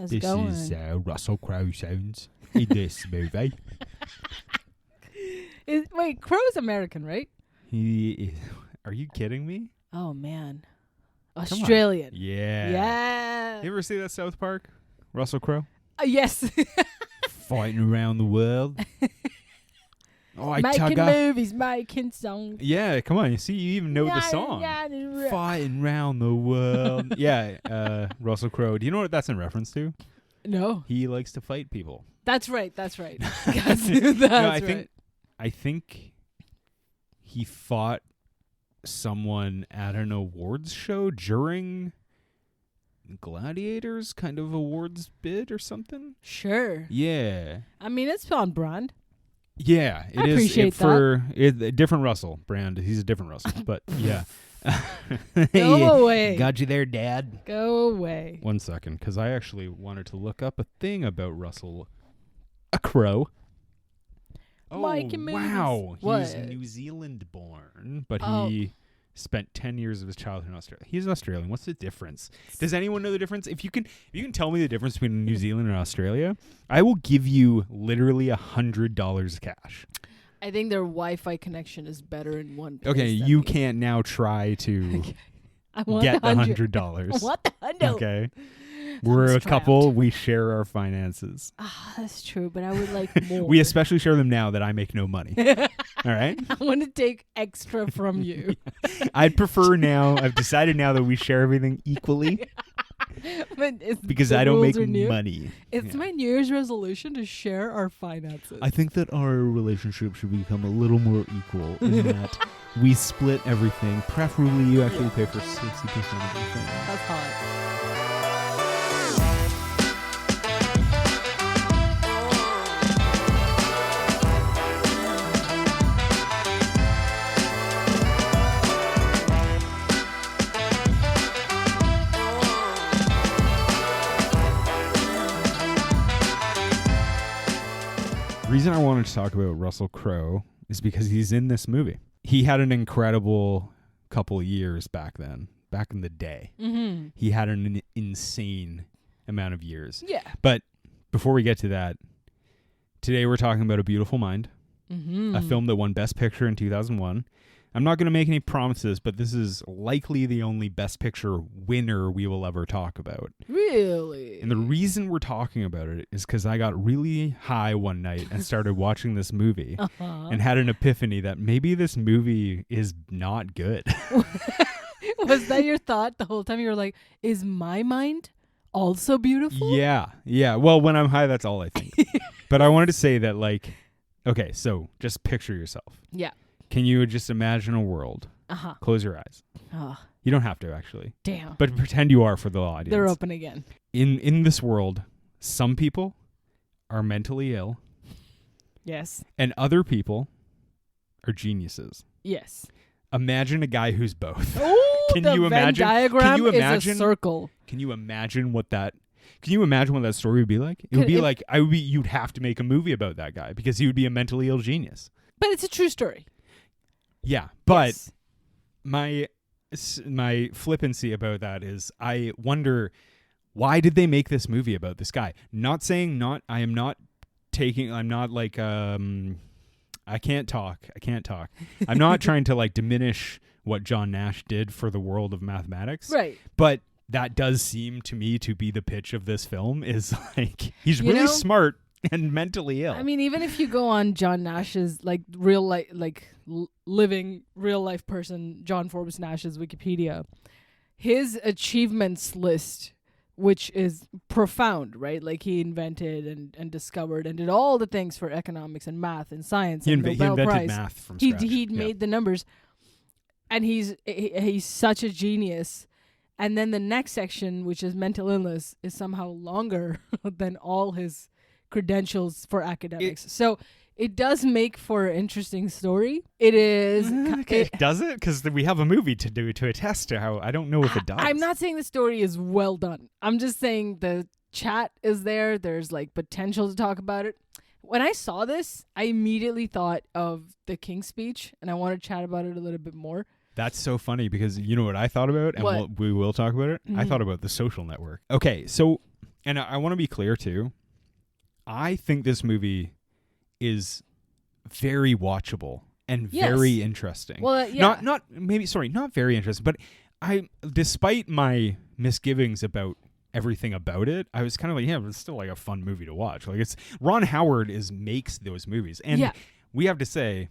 How's it going? This is Russell Crowe sounds in this movie. Wait, Crowe's American, right? He is. Are you kidding me? Oh, man. Come on. Australian. Yeah. Yeah. You ever see that South Park? Russell Crowe? Yes. Fighting around the world. Oh, making movies, making songs. Yeah, come on. You see, you even know the song. Fighting around the world. Yeah, Russell Crowe. Do you know what that's in reference to? No. He likes to fight people. That's right. That's right. I think he fought someone at an awards show during Gladiators kind of awards bid or something. Sure. Yeah. I mean, it's on brand. Yeah, it I is. appreciate For a different Russell brand. He's a different Russell, but yeah. Go away. Got you there, Dad. Go away. 1 second, because I actually wanted to look up a thing about Russell Crowe. Oh, wow. He's New Zealand born, but he spent 10 years of his childhood in Australia. He's Australian. What's the difference? Does anyone know the difference? If you can tell me the difference between New Zealand and Australia, I will give you literally $100 cash. I think their Wi-Fi connection is better in one place. Okay, you can't now try to get the $100. What the $100? Okay. We're a couple. We share our finances. Ah, that's true, but I would like more. We especially share them now that I make no money. All right? I want to take extra from you. I'd prefer now. I've decided now that we share everything equally. Because I don't make money. It's my New Year's resolution to share our finances. I think that our relationship should become a little more equal in that we split everything. Preferably you actually pay for 60% of everything. That's hot. The reason I wanted to talk about Russell Crowe is because he's in this movie. He had an incredible couple of years back then, back in the day. Mm-hmm. He had an insane amount of years. Yeah. But before we get to that, today we're talking about A Beautiful Mind, a film that won Best Picture in 2001. I'm not going to make any promises, but this is likely the only Best Picture winner we will ever talk about. Really? And the reason we're talking about it is because I got really high one night and started watching this movie and had an epiphany that maybe this movie is not good. Was that your thought the whole time? You were like, is my mind also beautiful? Yeah. Well, when I'm high, that's all I think. But I wanted to say that, like, okay, so just picture yourself. Yeah. Can you just imagine a world? Close your eyes. You don't have to, actually. Damn. But pretend you are for the audience. They're open again. In this world, some people are mentally ill. Yes. And other people are geniuses. Yes. Imagine a guy who's both. Oh, Can the you imagine? Venn diagram Can you imagine? is a circle. Can you imagine what that story would be like? It would be like you'd have to make a movie about that guy because he would be a mentally ill genius. But it's a true story. Yeah, but yes. my flippancy about that is I wonder, why did they make this movie about this guy? Not saying I'm not like I can't talk. I'm not trying to like diminish what John Nash did for the world of mathematics. Right. But that does seem to me to be the pitch of this film, is like he's really smart and mentally ill. I mean, even if you go on John Nash's like real life, living real life person, John Forbes Nash's Wikipedia, his achievements list, which is profound, right? Like he invented and discovered and did all the things for economics and math and science. He invented Prize. Math from scratch. He made the numbers, and he's such a genius. And then the next section, which is mental illness, is somehow longer than all his credentials for academics. So it does make for an interesting story. It is. Does it? Because we have a movie to do to attest to how. I don't know if it does. I'm not saying the story is well done. I'm just saying the chat is there. There's like potential to talk about it. When I saw this, I immediately thought of the King's Speech, and I want to chat about it a little bit more. That's so funny because you know what I thought about, and we will talk about it. Mm-hmm. I thought about The Social Network. Okay, so And I want to be clear too. I think this movie is very watchable and very interesting. Well, yeah. Not very interesting, but despite my misgivings about everything about it, I was kind of like, yeah, but it's still like a fun movie to watch. Like, it's Ron Howard makes those movies. And we have to say,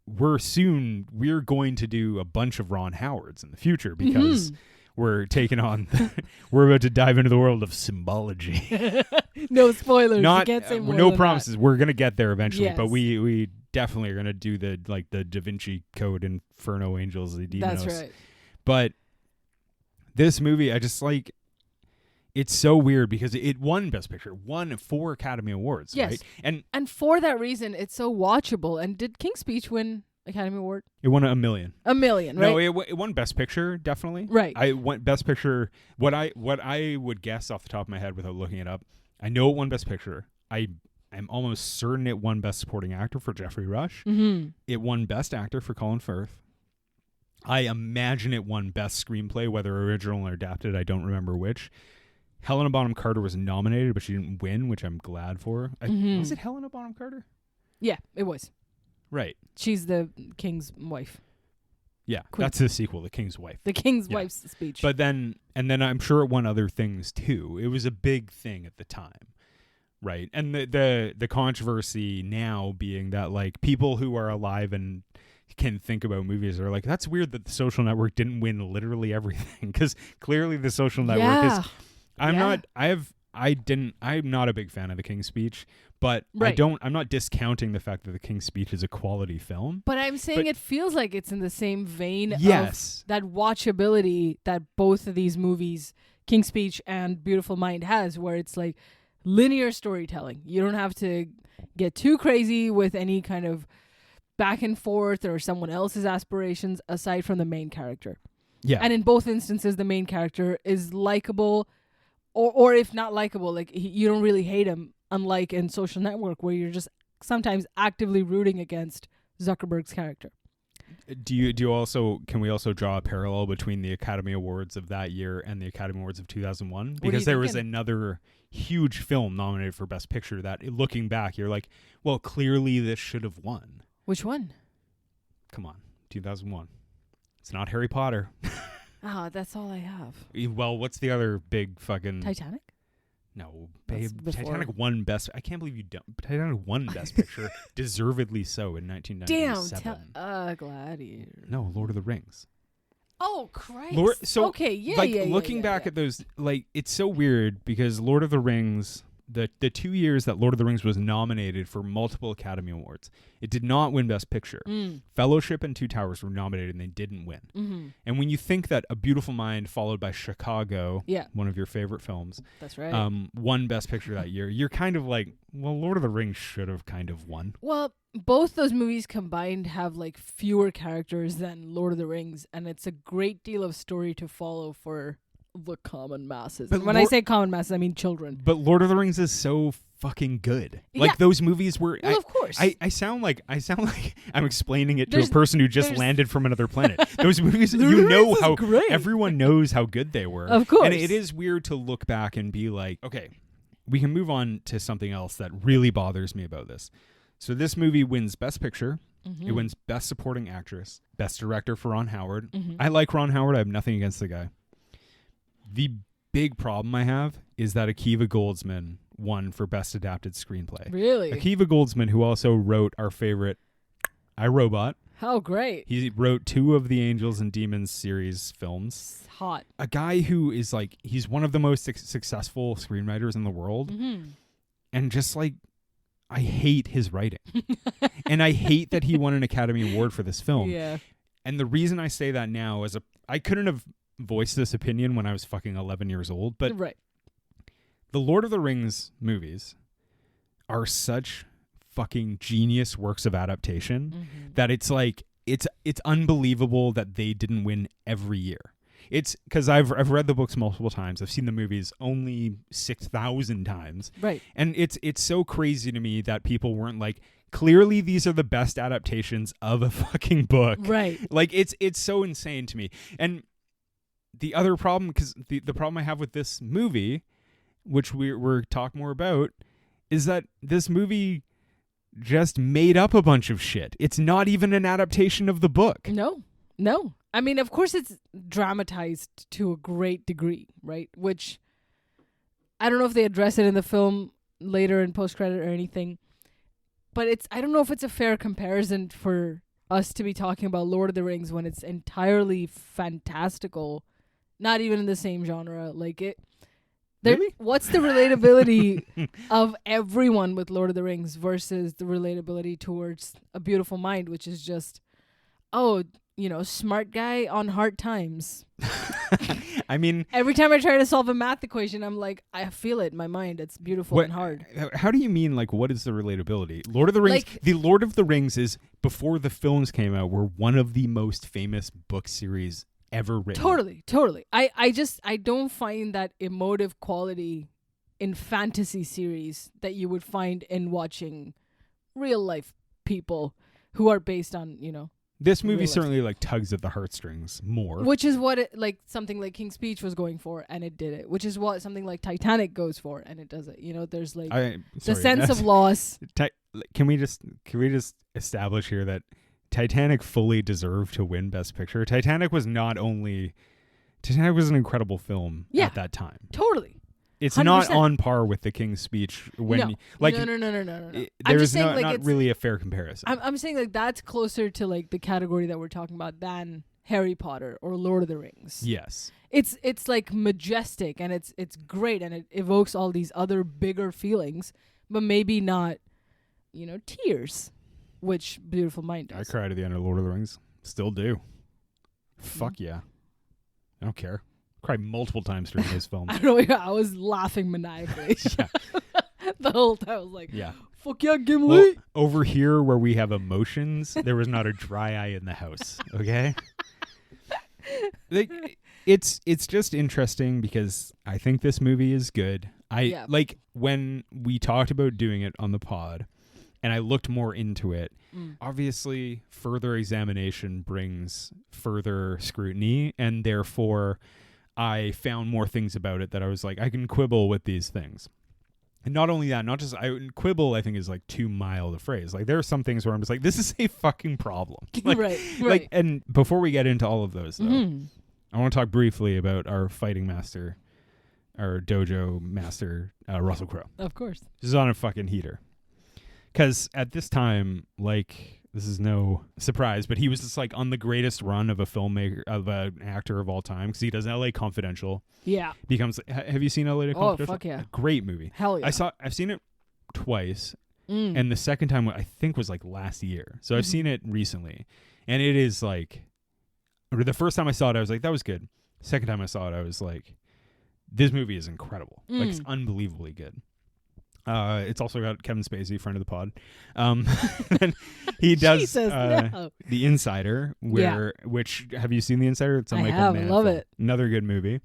we're going to do a bunch of Ron Howards in the future because we're taking on we're about to dive into the world of symbology. No spoilers. You can't say more no than promises. That. We're gonna get there eventually, yes. but we definitely are gonna do the Da Vinci Code, Inferno, Angels, the Demonos. That's right. But this movie, I just like. It's so weird because it won Best Picture, won 4 Academy Awards, yes. right? And for that reason, it's so watchable. And did King's Speech win Academy Award? It won $1 million. $1 million, right? No, it won Best Picture, definitely. Right. I went Best Picture. What I would guess off the top of my head without looking it up, I know it won Best Picture. I'm almost certain it won Best Supporting Actor for Jeffrey Rush. Mm-hmm. It won Best Actor for Colin Firth. I imagine it won Best Screenplay, whether original or adapted. I don't remember which. Helena Bonham Carter was nominated, but she didn't win, which I'm glad for. Was it Helena Bonham Carter? Yeah, it was. Right. She's the king's wife. Yeah, Queen. That's the sequel, The King's Wife. The King's Wife's speech. But then I'm sure it won other things too. It was a big thing at the time, right? And the controversy now being that like people who are alive and can think about movies are like, that's weird that The Social Network didn't win literally everything, because clearly The Social Network is. I'm not a big fan of The King's Speech, but I'm not discounting the fact that The King's Speech is a quality film. But I'm saying it feels like it's in the same vein of that watchability that both of these movies, King's Speech and Beautiful Mind, has, where it's like linear storytelling. You don't have to get too crazy with any kind of back and forth or someone else's aspirations aside from the main character. Yeah. And in both instances, the main character is likable. Or if not likable, like you don't really hate him, unlike in Social Network, where you're just sometimes actively rooting against Zuckerberg's character. Can we also draw a parallel between the Academy Awards of that year and the Academy Awards of 2001? Because there was another huge film nominated for Best Picture that, looking back, you're like, well, clearly this should have won. Which one? Come on, 2001. It's not Harry Potter. Oh, that's all I have. Well, what's the other big fucking... Titanic? No, babe. Titanic won Best... I can't believe you don't... Titanic won Best Picture. Deservedly so in 1997. Damn. Gladiator. No, Lord of the Rings. Oh, Christ. Okay, looking back at those... Like, it's so weird because Lord of the Rings... The 2 years that Lord of the Rings was nominated for multiple Academy Awards, it did not win Best Picture. Fellowship and Two Towers were nominated and they didn't win. Mm-hmm. And when you think that A Beautiful Mind followed by Chicago, one of your favorite films, that's right, won Best Picture that year, you're kind of like, well, Lord of the Rings should have kind of won. Well, both those movies combined have like fewer characters than Lord of the Rings, and it's a great deal of story to follow for the common masses. But when I say common masses, I mean children. But Lord of the Rings is so fucking good. Like those movies were. Well, of course. I sound like I'm explaining it to a person who just landed from another planet. Those movies, everyone knows how good they were. Of course. And it is weird to look back and be like, okay, we can move on to something else that really bothers me about this. So this movie wins Best Picture. Mm-hmm. It wins Best Supporting Actress, Best Director for Ron Howard. Mm-hmm. I like Ron Howard. I have nothing against the guy. The big problem I have is that Akiva Goldsman won for Best Adapted Screenplay. Really? Akiva Goldsman, who also wrote our favorite I, Robot. How great. He wrote 2 of the Angels and Demons series films. Hot. A guy who is like, he's one of the most successful screenwriters in the world. Mm-hmm. And just like, I hate his writing. And I hate that he won an Academy Award for this film. Yeah. And the reason I say that now is I couldn't have voiced this opinion when I was fucking 11 years old, but the Lord of the Rings movies are such fucking genius works of adaptation that it's like it's unbelievable that they didn't win every year. It's because I've read the books multiple times. I've seen the movies only 6,000 times. Right. And it's so crazy to me that people weren't like, clearly these are the best adaptations of a fucking book. Right. Like it's so insane to me. And the other problem, because the problem I have with this movie, which we're talk more about, is that this movie just made up a bunch of shit. It's not even an adaptation of the book. No. I mean, of course it's dramatized to a great degree, right? Which I don't know if they address it in the film later in post-credit or anything. But I don't know if it's a fair comparison for us to be talking about Lord of the Rings when it's entirely fantastical, not even in the same genre. Like it. Really? What's the relatability of everyone with Lord of the Rings versus the relatability towards A Beautiful Mind, which is just, smart guy on hard times. I mean, every time I try to solve a math equation, I'm like, I feel it in my mind. It's beautiful and hard. How do you mean, like, what is the relatability? Lord of the Rings, the Lord of the Rings is, before the films came out, were one of the most famous book series ever written. Totally. I don't find that emotive quality in fantasy series that you would find in watching real life people who are based on, This movie certainly like tugs at the heartstrings more. Which is what something like King's Speech was going for, and it did it. Which is what something like Titanic goes for, and it does it. There's the sense of loss. Can we just establish here that Titanic fully deserved to win Best Picture? Titanic was an incredible film at that time. Totally. It's 100%. Not on par with the King's Speech. No. There's not really a fair comparison. I'm saying that's closer to the category that we're talking about than Harry Potter or Lord of the Rings. Yes. It's majestic and it's great and it evokes all these other bigger feelings, but maybe not, tears, which Beautiful Mind does. I cried at the end of Lord of the Rings. Still do. Fuck yeah. I don't care. Cried multiple times during this film. I don't know. I was laughing maniacally. The whole time I was like, fuck yeah, Gimli. Well, over here where we have emotions, there was not a dry eye in the house. Okay? It's just interesting because I think this movie is good. When we talked about doing it on the pod and I looked more into it, obviously further examination brings further scrutiny, and therefore I found more things about it that I was like, I can quibble with these things. And not only that, quibble, I think, is too mild a phrase. There are some things where I'm just like, this is a fucking problem. Right. And before we get into all of those, though, I want to talk briefly about our fighting master, our dojo master, Russell Crowe. Of course. This is on a fucking heater. Because at this time, this is no surprise, but he was just on the greatest run of an actor of all time, because he does LA Confidential. Yeah. Have you seen LA Confidential? Oh, fuck yeah. Great movie. Hell yeah. I've seen it twice, and the second time I think was last year. So I've seen it recently, and it is the first time I saw it, I was like, that was good. Second time I saw it, I was like, this movie is incredible. It's unbelievably good. It's also got Kevin Spacey, friend of the pod. And he does Jesus, no. The Insider, which have you seen The Insider? It's a Michael Mann love film. it. Another good movie.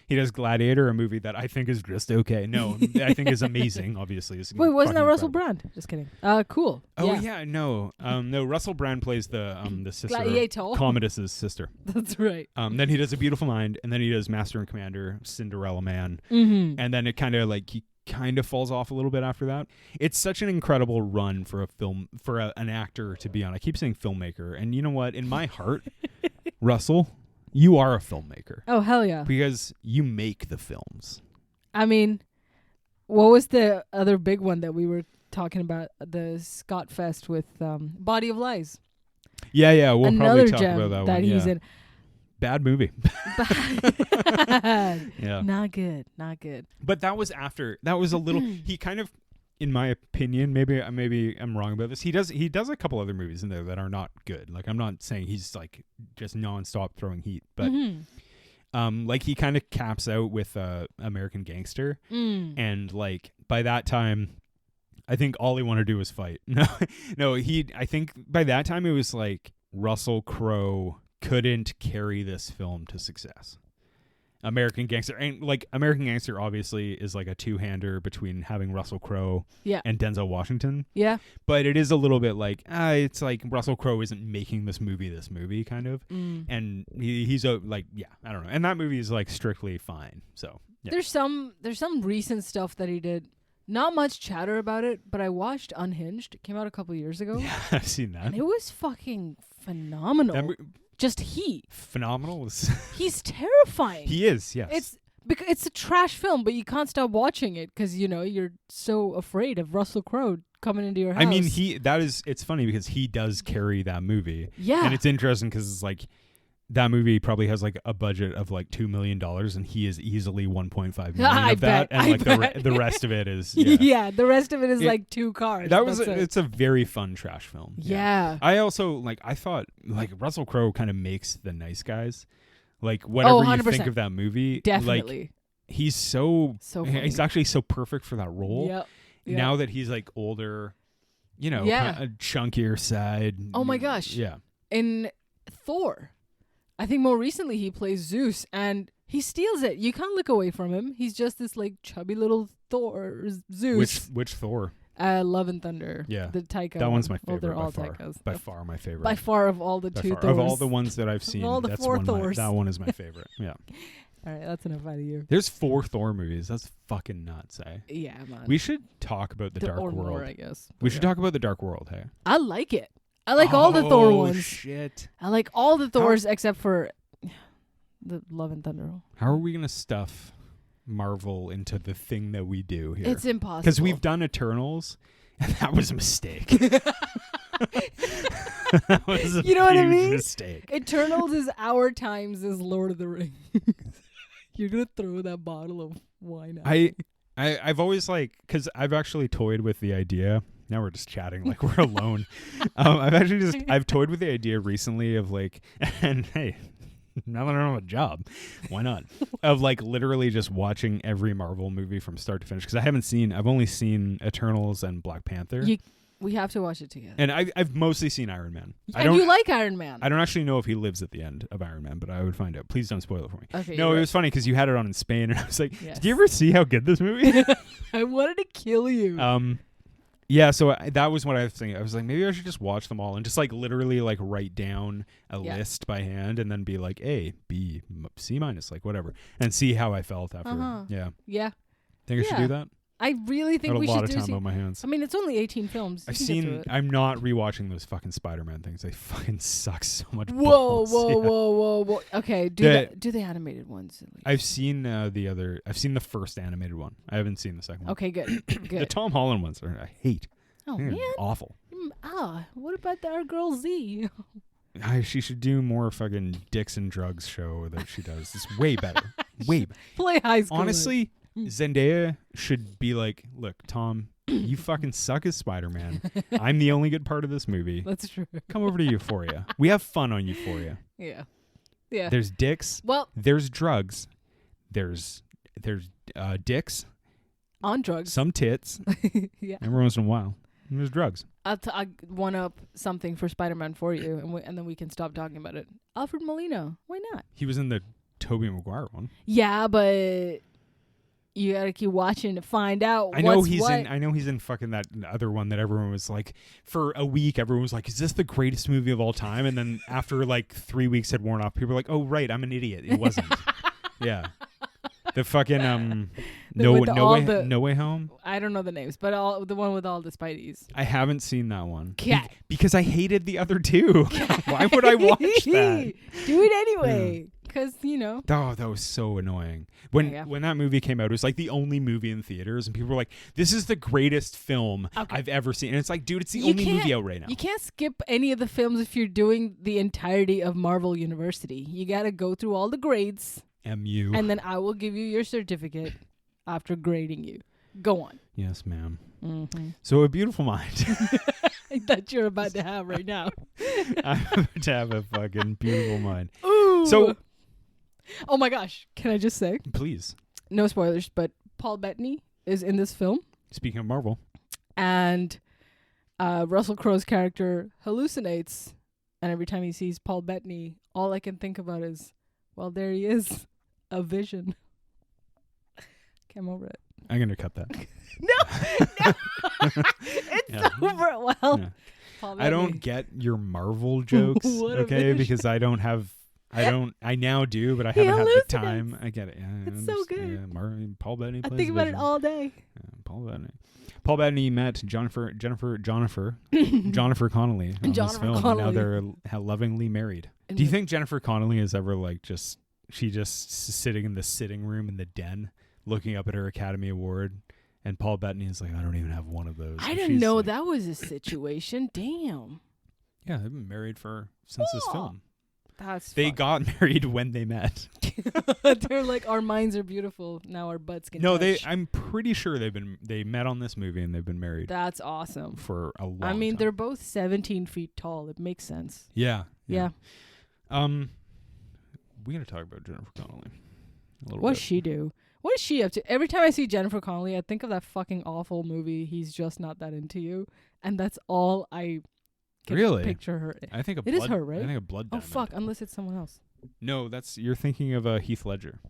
He does Gladiator, a movie that I think is just okay. No, I think is amazing. Obviously, wait, wasn't that Russell Brand? Just kidding. Cool. Oh yeah, no. Russell Brand plays the sister, Gladiator. Commodus's sister. That's right. Then he does A Beautiful Mind, and then he does Master and Commander, Cinderella Man, and then it kind of he kind of falls off a little bit after that. It's such an incredible run for a film, for an actor to be on. I keep saying filmmaker, and you know what? In my heart, Russell, you are a filmmaker. Oh, hell yeah. Because you make the films. I mean, what was the other big one that we were talking about? The Scott Fest with Body of Lies. Yeah, we'll Another probably talk gem about that one. That he's in. Bad movie. Bad. Yeah. Not good. But that was a little, he kind of, in my opinion, maybe I'm wrong about this. He does a couple other movies in there that are not good. I'm not saying he's just nonstop throwing heat, but he kind of caps out with American Gangster, and by that time, I think all he wanted to do was fight. No, I think by that time it was Russell Crowe couldn't carry this film to success. American Gangster, and American Gangster obviously is a two-hander between having Russell Crowe and Denzel Washington. Yeah. But it is a little bit it's Russell Crowe isn't making this movie kind of. And he's I don't know. And that movie is strictly fine. So Yeah. There's some recent stuff that he did. Not much chatter about it, but I watched Unhinged. It came out a couple years ago. Yeah, I've seen that. And it was fucking phenomenal. Phenomenal. He's terrifying. He is, yes. It's a trash film, but you can't stop watching it because you're so afraid of Russell Crowe coming into your house. I mean, it's funny because he does carry that movie. Yeah. And it's interesting because it's like that movie probably has like a budget of like $2 million and he is easily 1.5 million of that. And like the rest of it is. Yeah, the rest of it is like 2 cars. It's a very fun trash film. Yeah. I also I thought like Russell Crowe kind of makes The Nice Guys. Like whatever you think of that movie. Definitely. Like, he's so funny. He's actually so perfect for that role. Yep. Now that he's like older, kind of a chunkier side. Oh my gosh. Yeah. In Thor, I think more recently he plays Zeus and he steals it. You can't look away from him. He's just this like chubby little Thor Zeus. Which Thor? Love and Thunder. Yeah. The Taika. That one's my favorite. They're all by far. Taikas. By far my favorite. By far of all the two Thors. Of all the ones that I've seen, all the that's 4 Thors. that one is my favorite. Yeah. All right, that's enough out of you. There's 4 Thor movies. That's fucking nuts, eh? Yeah, man. We should talk about the Dark World. More, I guess. We should talk about the Dark World, hey? I like it. I like all the Thor ones. Oh, shit. I like all the Thors except for the Love and Thunder. How are we going to stuff Marvel into the thing that we do here? It's impossible. Because we've done Eternals, and that was a mistake. That was a you know what I mean? mistake. Eternals is our times as Lord of the Rings. You're going to throw that bottle of wine out. I've always because I've actually toyed with the idea. Now we're just chatting like we're alone. I've toyed with the idea recently of and hey, now that I don't have a job, why not? Of literally just watching every Marvel movie from start to finish because I've only seen Eternals and Black Panther. We have to watch it together. And I've mostly seen Iron Man. And you like Iron Man. I don't actually know if he lives at the end of Iron Man, but I would find out. Please don't spoil it for me. Okay, no, it was funny because you had it on in Spain, and I was like, yes. Did you ever see how good this movie is? I wanted to kill you. Yeah, so that was what I was thinking. I was like, maybe I should just watch them all and just literally write down a list by hand and then be like, A, B, C minus, whatever, and see how I felt after. Yeah. Yeah. Think I should do that? I really think we should do. A lot of time on my hands. I mean, it's only 18 films. I'm not rewatching those fucking Spider-Man things. They fucking suck so much. Whoa. Okay, do the animated ones. I've seen I've seen the first animated one. I haven't seen the second one. Okay, good. The Tom Holland ones I hate. Oh man, awful. What about our girl Z? She should do more fucking dicks and drugs show that she does. It's way better. Play high school. Honestly. Zendaya should be like, look, Tom, you fucking suck as Spider-Man. I'm the only good part of this movie. That's true. Come over to Euphoria. We have fun on Euphoria. Yeah. There's dicks. Well, there's drugs. There's dicks. On drugs. Some tits. Yeah. Every once in a while. And there's drugs. I'll one up something for Spider-Man for you, and then we can stop talking about it. Alfred Molina. Why not? He was in the Tobey Maguire one. Yeah, but you gotta keep watching to find out. I know he's in fucking that other one that everyone was like, for a week everyone was like, is this the greatest movie of all time? And then after 3 weeks had worn off, people were like, oh right, I'm an idiot. It wasn't. Yeah. The fucking No Way Home. I don't know the names, but the one with all the Spideys. I haven't seen that one. Because I hated the other two. Why would I watch that? Do it anyway. Because, Oh, that was so annoying. When that movie came out, it was the only movie in theaters, and people were like, this is the greatest film I've ever seen. And it's like, dude, it's the only movie out right now. You can't skip any of the films if you're doing the entirety of Marvel University. You got to go through all the grades. MU. And then I will give you your certificate after grading you. Go on. Yes, ma'am. Mm-hmm. So A Beautiful Mind. That you're about to have right now. I'm about to have a fucking beautiful mind. Ooh. So... Oh my gosh. Can I just say? Please. No spoilers, but Paul Bettany is in this film. Speaking of Marvel. And Russell Crowe's character hallucinates. And every time he sees Paul Bettany, all I can think about is, well, there he is. A vision. Came over it. I'm going to cut that. No. It's over. Well, Paul Bettany. I don't get your Marvel jokes, okay? Because I don't have I now do, but I haven't had the time. I get it. Yeah, it's so good. Yeah, Paul Bettany plays I think about Vision. it all day. Yeah, Paul Bettany met Jennifer Connelly on this film. And now they're lovingly married. Do you think Jennifer Connelly is ever like she just sitting in the sitting room in the den looking up at her Academy Award, and Paul Bettany is like, I don't even have one of those. I didn't know that was a situation. Damn. Yeah, they've been married since this film. They got married when they met. They're like, our minds are beautiful. Now our butts can touch. I'm pretty sure they met on this movie and they've been married. That's awesome. For a long time. They're both 17 feet tall. It makes sense. Yeah. Yeah. We got to talk about Jennifer Connelly a little bit. What's she do? What is she up to? Every time I see Jennifer Connelly, I think of that fucking awful movie, He's Just Not That Into You. And that's all I can picture her in. I think is her, right? I think a Blood Diamond. Oh, fuck, unless it's someone else. No, you're thinking of Heath Ledger.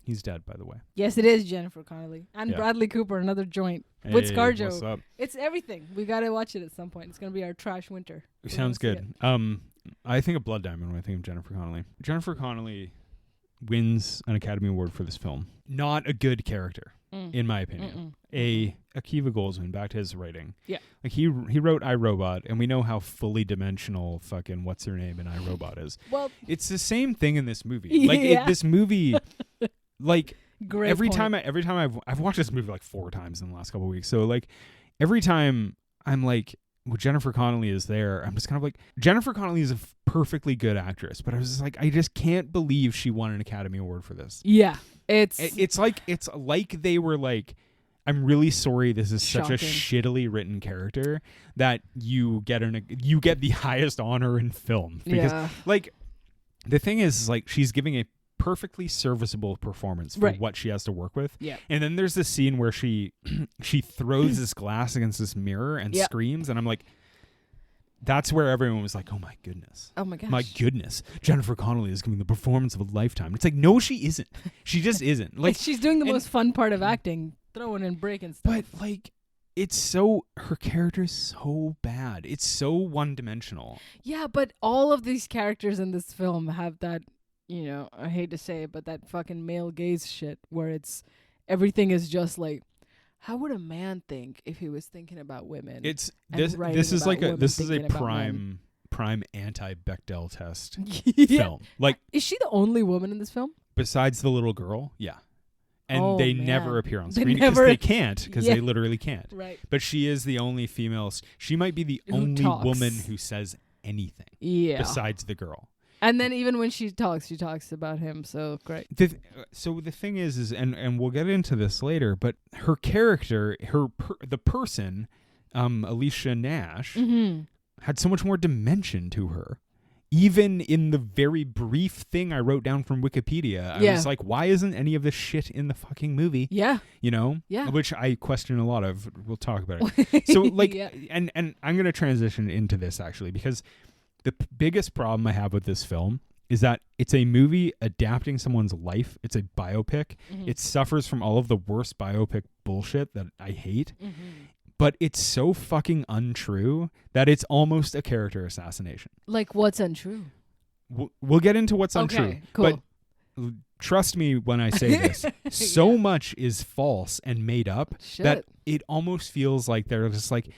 He's dead, by the way. Yes, it is Jennifer Connelly. And Bradley Cooper, another joint. With ScarJo. What's up? It's everything. We got to watch it at some point. It's going to be our trash winter. Sounds good. I think of Blood Diamond when I think of Jennifer Connelly. Jennifer Connelly wins an Academy Award for this film. Not a good character, in my opinion. Akiva Goldsman, back to his writing. Yeah. Like he wrote I, Robot, and we know how fully dimensional fucking what's her name in I, Robot is. Well, it's the same thing in this movie. Like this movie, like great every point. time I've watched this movie like 4 times in the last couple of weeks. So like every time I'm like, well, Jennifer Connelly is there, I'm just kind of like, Jennifer Connelly is a perfectly good actress, but I was just like, I just can't believe she won an Academy Award for this. Yeah. It's like they were like, I'm really sorry, this is shocking. Such a shittily written character that you get the highest honor in film. Because like the thing is like she's giving a perfectly serviceable performance for what she has to work with. Yeah. And then there's this scene where she throws this glass against this mirror and screams, and I'm like, that's where everyone was like, oh my goodness. Oh my gosh. My goodness. Jennifer Connelly is giving the performance of a lifetime. It's like, no, she isn't. She just isn't. Like she's doing the most fun part of acting, throwing and breaking stuff. But like her character is so bad. It's so one-dimensional. Yeah, but all of these characters in this film have that, I hate to say it, but that fucking male gaze shit where everything is just like, how would a man think if he was thinking about women? This is a prime anti-Bechdel test film. Like, is she the only woman in this film besides the little girl? Yeah. And they never appear on screen because they literally can't. Right. But she is the only female. She might be the only woman who says anything. Yeah. Besides the girl. And then even when she talks about him. So great. So the thing is and we'll get into this later, but her character, the person, Alicia Nash, had so much more dimension to her. Even in the very brief thing I wrote down from Wikipedia, I was like, why isn't any of this shit in the fucking movie? Yeah. Yeah. Which I question a lot of. We'll talk about it. So like, and I'm going to transition into this actually, because the biggest problem I have with this film is that it's a movie adapting someone's life. It's a biopic. It suffers from all of the worst biopic bullshit that I hate. But it's so fucking untrue that it's almost a character assassination. Like, what's untrue? We'll get into what's untrue. Okay, cool. But trust me when I say this, so much is false and made up that it almost feels like they're just like,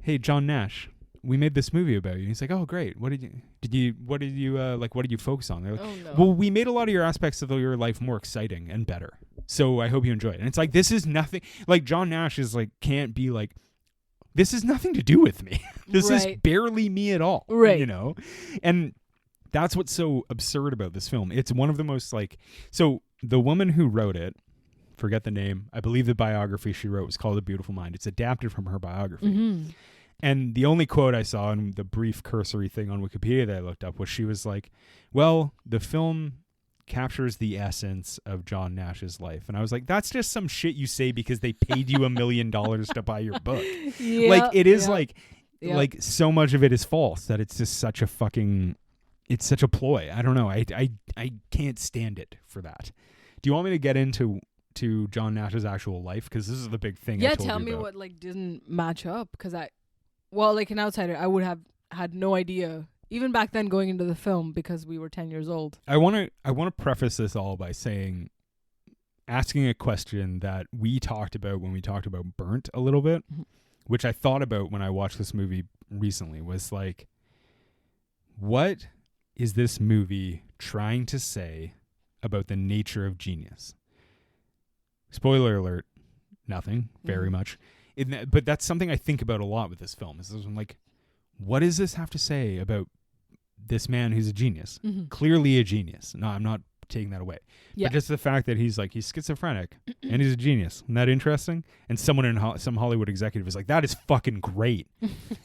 hey, John Nash, we made this movie about you. And he's like, oh, great. What did you focus on? They're like, oh, no. Well, we made a lot of your aspects of your life more exciting and better. So I hope you enjoy it. And it's like, this is nothing. Like, John Nash is like, can't be like, this has nothing to do with me. This is barely me at all. Right. And that's what's so absurd about this film. It's one of the most like, so the woman who wrote it, forget the name, I believe the biography she wrote was called A Beautiful Mind. It's adapted from her biography. And the only quote I saw in the brief cursory thing on Wikipedia that I looked up was she was like, well, the film captures the essence of John Nash's life. And I was like, that's just some shit you say because they paid you $1 million to buy your book. Like, it is like so much of it is false that it's just such a fucking, it's such a ploy. I don't know. I can't stand it for that. Do you want me to get into John Nash's actual life? Because this is the big thing. Yeah, tell me what like didn't match up. Because like an outsider, I would have had no idea even back then going into the film because we were 10 years old. I want to preface this all by asking a question that we talked about when we talked about Burnt a little bit, which I thought about when I watched this movie recently, was like, what is this movie trying to say about the nature of genius? Spoiler alert, nothing, very much. But that's something I think about a lot with this film. Is I'm like, what does this have to say about this man who's a genius? Clearly a genius. No, I'm not taking that away. Yeah. But just the fact that he's schizophrenic and he's a genius. Isn't that interesting? And someone in some Hollywood executive is like, that is fucking great.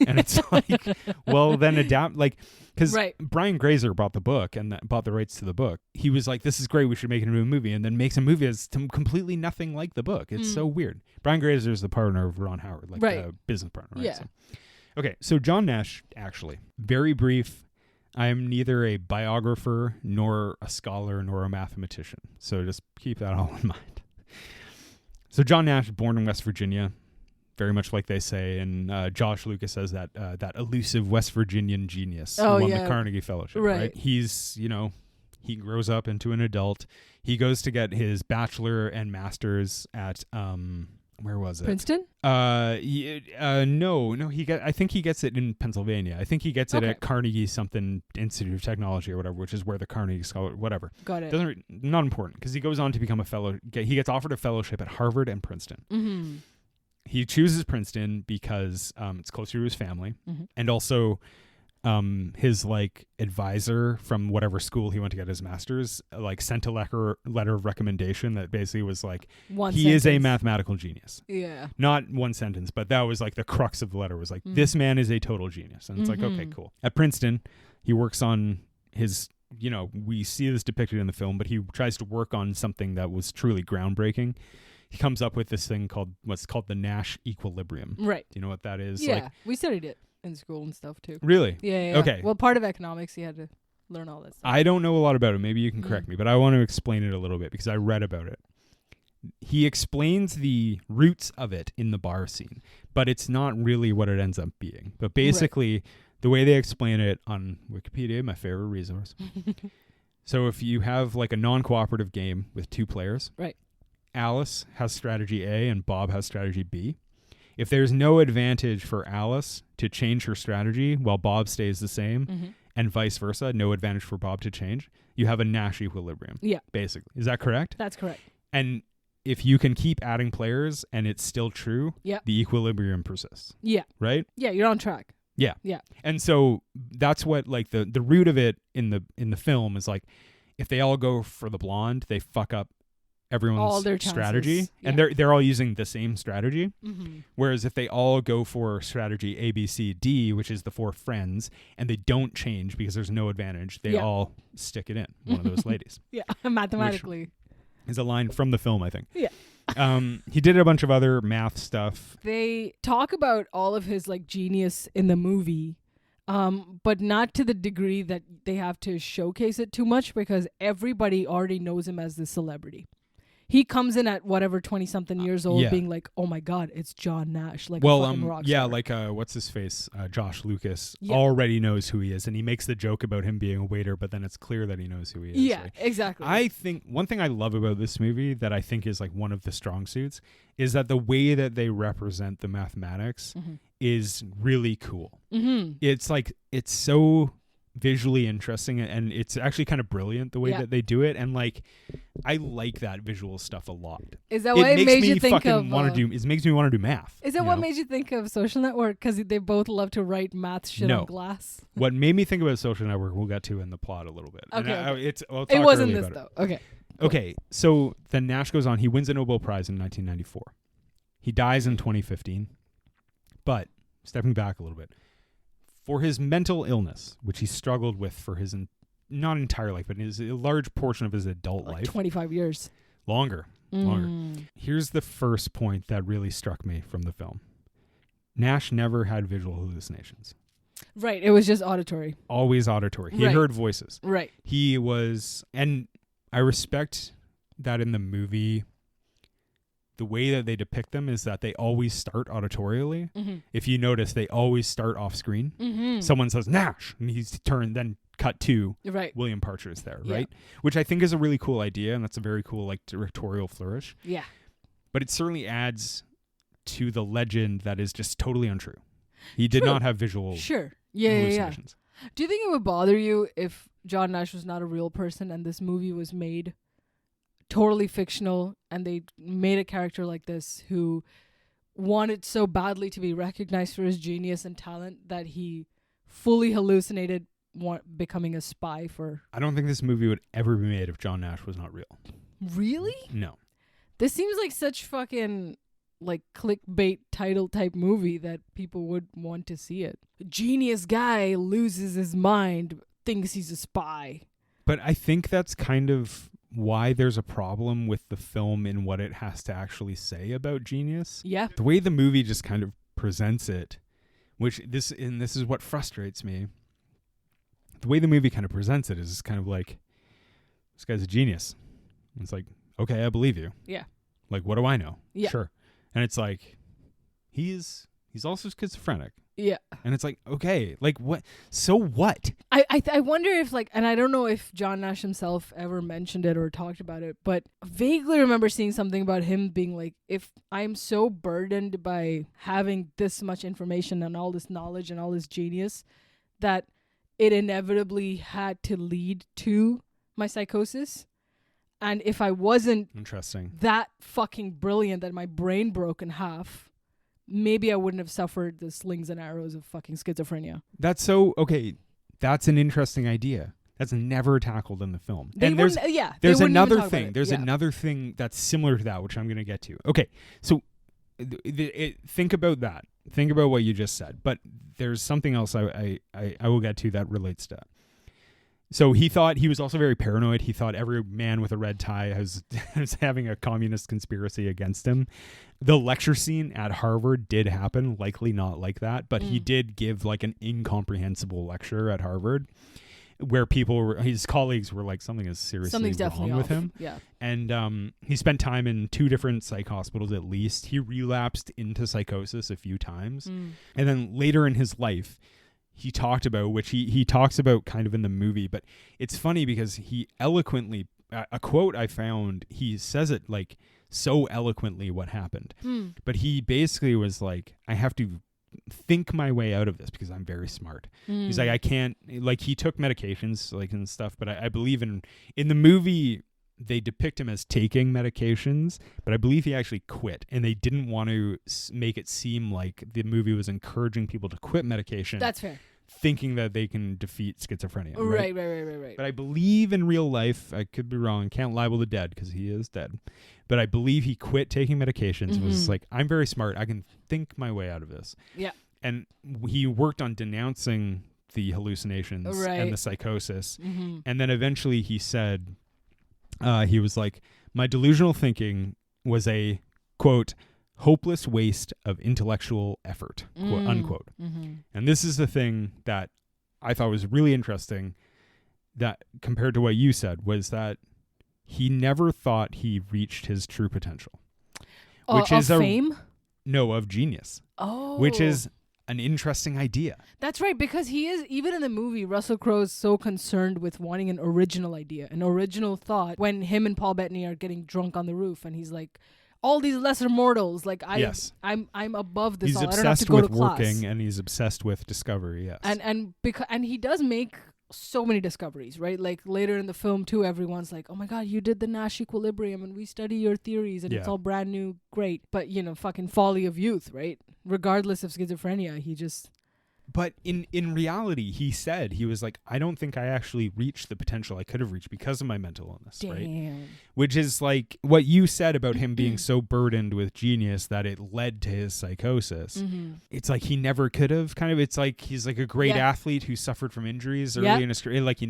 And it's like, well, then adapt. Like, because Brian Grazer bought the book and bought the rights to the book. He was like, this is great. We should make it into a movie. And then makes a movie that's completely nothing like the book. It's so weird. Brian Grazer is the partner of Ron Howard, like the business partner. Right? Yeah. So, okay. So John Nash, actually, very brief. I am neither a biographer nor a scholar nor a mathematician. So just keep that all in mind. So John Nash, born in West Virginia, very much like they say, and Josh Lucas says that that elusive West Virginian genius who won the Carnegie Fellowship. Right. He's, he grows up into an adult. He goes to get his bachelor and master's at where was it? Princeton? No. I think he gets it in Pennsylvania. I think he gets it at Carnegie something Institute of Technology or whatever, which is where the Carnegie Scholar, whatever. Got it. Not important because he goes on to become a fellow. He gets offered a fellowship at Harvard and Princeton. Mm-hmm. He chooses Princeton because it's closer to his family, and also his advisor from whatever school he went to get his master's sent a letter of recommendation that basically was he is a mathematical genius. Yeah. Not one sentence, but that was the crux of the letter was this man is a total genius. And it's okay, cool. At Princeton, he works on his, we see this depicted in the film, but he tries to work on something that was truly groundbreaking. He comes up with this thing what's called the Nash equilibrium. Right. Do you know what that is? Yeah, we studied it in school and stuff too. Really? Yeah. Okay. Well, part of economics, you had to learn all that stuff. I don't know a lot about it. Maybe you can correct me, but I want to explain it a little bit because I read about it. He explains the roots of it in the bar scene, but it's not really what it ends up being. But basically, the way they explain it on Wikipedia, my favorite resource. So if you have a non-cooperative game with two players, right? Alice has strategy A and Bob has strategy B. If there's no advantage for Alice to change her strategy while Bob stays the same, and vice versa, no advantage for Bob to change, you have a Nash equilibrium. Yeah. Basically. Is that correct? That's correct. And if you can keep adding players and it's still true, the equilibrium persists. Yeah. Right? Yeah, you're on track. Yeah. Yeah. And so that's what the root of it in the film is if they all go for the blonde, they fuck up everyone's all their strategy, and they're all using the same strategy. Whereas if they all go for strategy A, B, C, D, which is the four friends, and they don't change because there's no advantage, they all stick it in. One of those ladies. Yeah, mathematically. Which is a line from the film, I think. Yeah. He did a bunch of other math stuff. They talk about all of his genius in the movie, but not to the degree that they have to showcase it too much because everybody already knows him as the celebrity. He comes in at whatever 20-something years old, being like, "Oh my God, it's John Nash!" A fucking rock star. What's his face? Josh Lucas already knows who he is, and he makes the joke about him being a waiter, but then it's clear that he knows who he is. Yeah, exactly. I think one thing I love about this movie that I think is one of the strong suits is that the way that they represent the mathematics is really cool. It's it's so visually interesting, and it's actually kind of brilliant the way that they do it, and I like that visual stuff a lot. Is that what made you think of it makes me want to do math. Is that what made you think of Social Network? Because they both love to write math shit on glass. What made me think about Social Network we'll get to in the plot a little bit. Okay. It wasn't this though. Okay. Cool. Okay, so then Nash goes on. He wins a Nobel Prize in 1994. He dies in 2015. But stepping back a little bit, for his mental illness, which he struggled with for his not entire life, but his a large portion of his adult life. 25 years. Longer. Here's the first point that really struck me from the film. Nash never had visual hallucinations. Right. It was just auditory. Always auditory. He heard voices. Right. He was, and I respect that in the movie the way that they depict them is that they always start auditorially. If you notice, they always start off screen. Someone says Nash, and he's turned, then cut to William Parcher's there, right? Which I think is a really cool idea, and that's a very cool like directorial flourish. Yeah. But it certainly adds to the legend that is just totally untrue. He did not have visual hallucinations. Do you think it would bother you if John Nash was not a real person and this movie was made totally fictional and they made a character like this who wanted so badly to be recognized for his genius and talent that he fully hallucinated becoming a spy for... I don't think this movie would ever be made if John Nash was not real. Really? No. This seems like such fucking like clickbait title type movie that people would want to see it. Genius guy loses his mind, thinks he's a spy. But I think that's kind of why there's a problem with the film in what it has to actually say about genius. Yeah. The way the movie just kind of presents it, this is what frustrates me. The way the movie kind of presents it is kind of like, this guy's a genius. And it's like, okay, I believe you. Yeah. Like, what do I know? Yeah. Sure. And it's like, he's also schizophrenic. Yeah. And it's like, okay, like what? So what? I wonder if like, and I don't know if John Nash himself ever mentioned it or talked about it, but vaguely remember seeing something about him being like, if I'm so burdened by having this much information and all this knowledge and all this genius, that it inevitably had to lead to my psychosis. And if I wasn't that fucking brilliant that my brain broke in half, maybe I wouldn't have suffered the slings and arrows of fucking schizophrenia. That's so, okay, that's an interesting idea. That's never tackled in the film. There's another thing. There's another thing that's similar to that, which I'm going to get to. Okay, so think about that. Think about what you just said. But there's something else I will get to that relates to that. So he was also very paranoid. He thought every man with a red tie was having a communist conspiracy against him. The lecture scene at Harvard did happen, likely not like that, but he did give like an incomprehensible lecture at Harvard where his colleagues were like, something is seriously wrong with him. Yeah. And he spent time in 2 different psych hospitals at least. He relapsed into psychosis a few times. And then later in his life, he talked about, which he talks about kind of in the movie, but it's funny because he eloquently, a quote I found, he says it like so eloquently what happened. But he basically was like, I have to think my way out of this because I'm very smart. He's like, I can't, like he took medications like and stuff, but I believe in the movie, they depict him as taking medications, but I believe he actually quit, and they didn't want to make it seem like the movie was encouraging people to quit medication. That's fair. Thinking that they can defeat schizophrenia. Right. But I believe in real life, I could be wrong, can't libel the dead because he is dead, but I believe he quit taking medications, was like, I'm very smart, I can think my way out of this. Yeah. And he worked on denouncing the hallucinations and the psychosis. And then eventually he said, he was like, my delusional thinking was a, quote, hopeless waste of intellectual effort, quote, unquote. And this is the thing that I thought was really interesting, that compared to what you said, was that he never thought he reached his true potential. Which is fame? No, of genius. Oh. Which is an interesting idea. That's right, because he is, even in the movie, Russell Crowe is so concerned with wanting an original idea, an original thought, when him and Paul Bettany are getting drunk on the roof, and he's like, all these lesser mortals, like I'm above this. He's all. I don't have to go to class. He's obsessed with working, and he's obsessed with discovery. Yes, and he does make so many discoveries, right? Like later in the film too, everyone's like, "Oh my God, you did the Nash equilibrium, and we study your theories, and it's all brand new, great." But fucking folly of youth, right? Regardless of schizophrenia, he just. But in reality, he said, he was like, I don't think I actually reached the potential I could have reached because of my mental illness, right? Which is like what you said about him being so burdened with genius that it led to his psychosis. It's like he never could have, kind of. It's like he's like a great athlete who suffered from injuries early in his career. Like he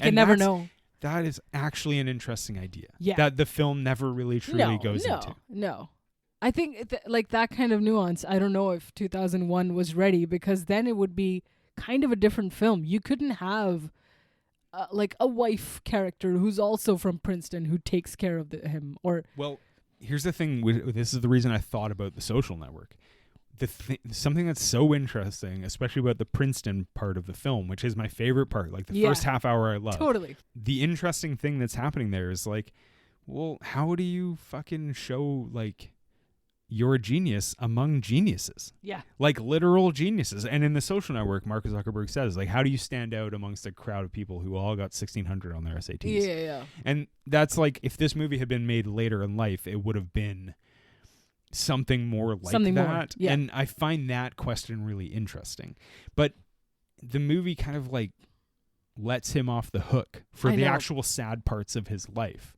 can never know. That is actually an interesting idea that the film never really truly goes into. No. I think like that kind of nuance, I don't know if 2001 was ready, because then it would be kind of a different film. You couldn't have like a wife character who's also from Princeton who takes care of him, or here's the thing. This is the reason I thought about The Social Network. Something that's so interesting, especially about the Princeton part of the film, which is my favorite part. Like the first half hour I love. Totally. The interesting thing that's happening there is like, well, how do you fucking show like you're a genius among geniuses? Yeah. Like literal geniuses. And in The Social Network, Mark Zuckerberg says, like, how do you stand out amongst a crowd of people who all got 1,600 on their SATs? Yeah. And that's like, if this movie had been made later in life, it would have been something more like that. Yeah. And I find that question really interesting. But the movie kind of like lets him off the hook for the actual sad parts of his life.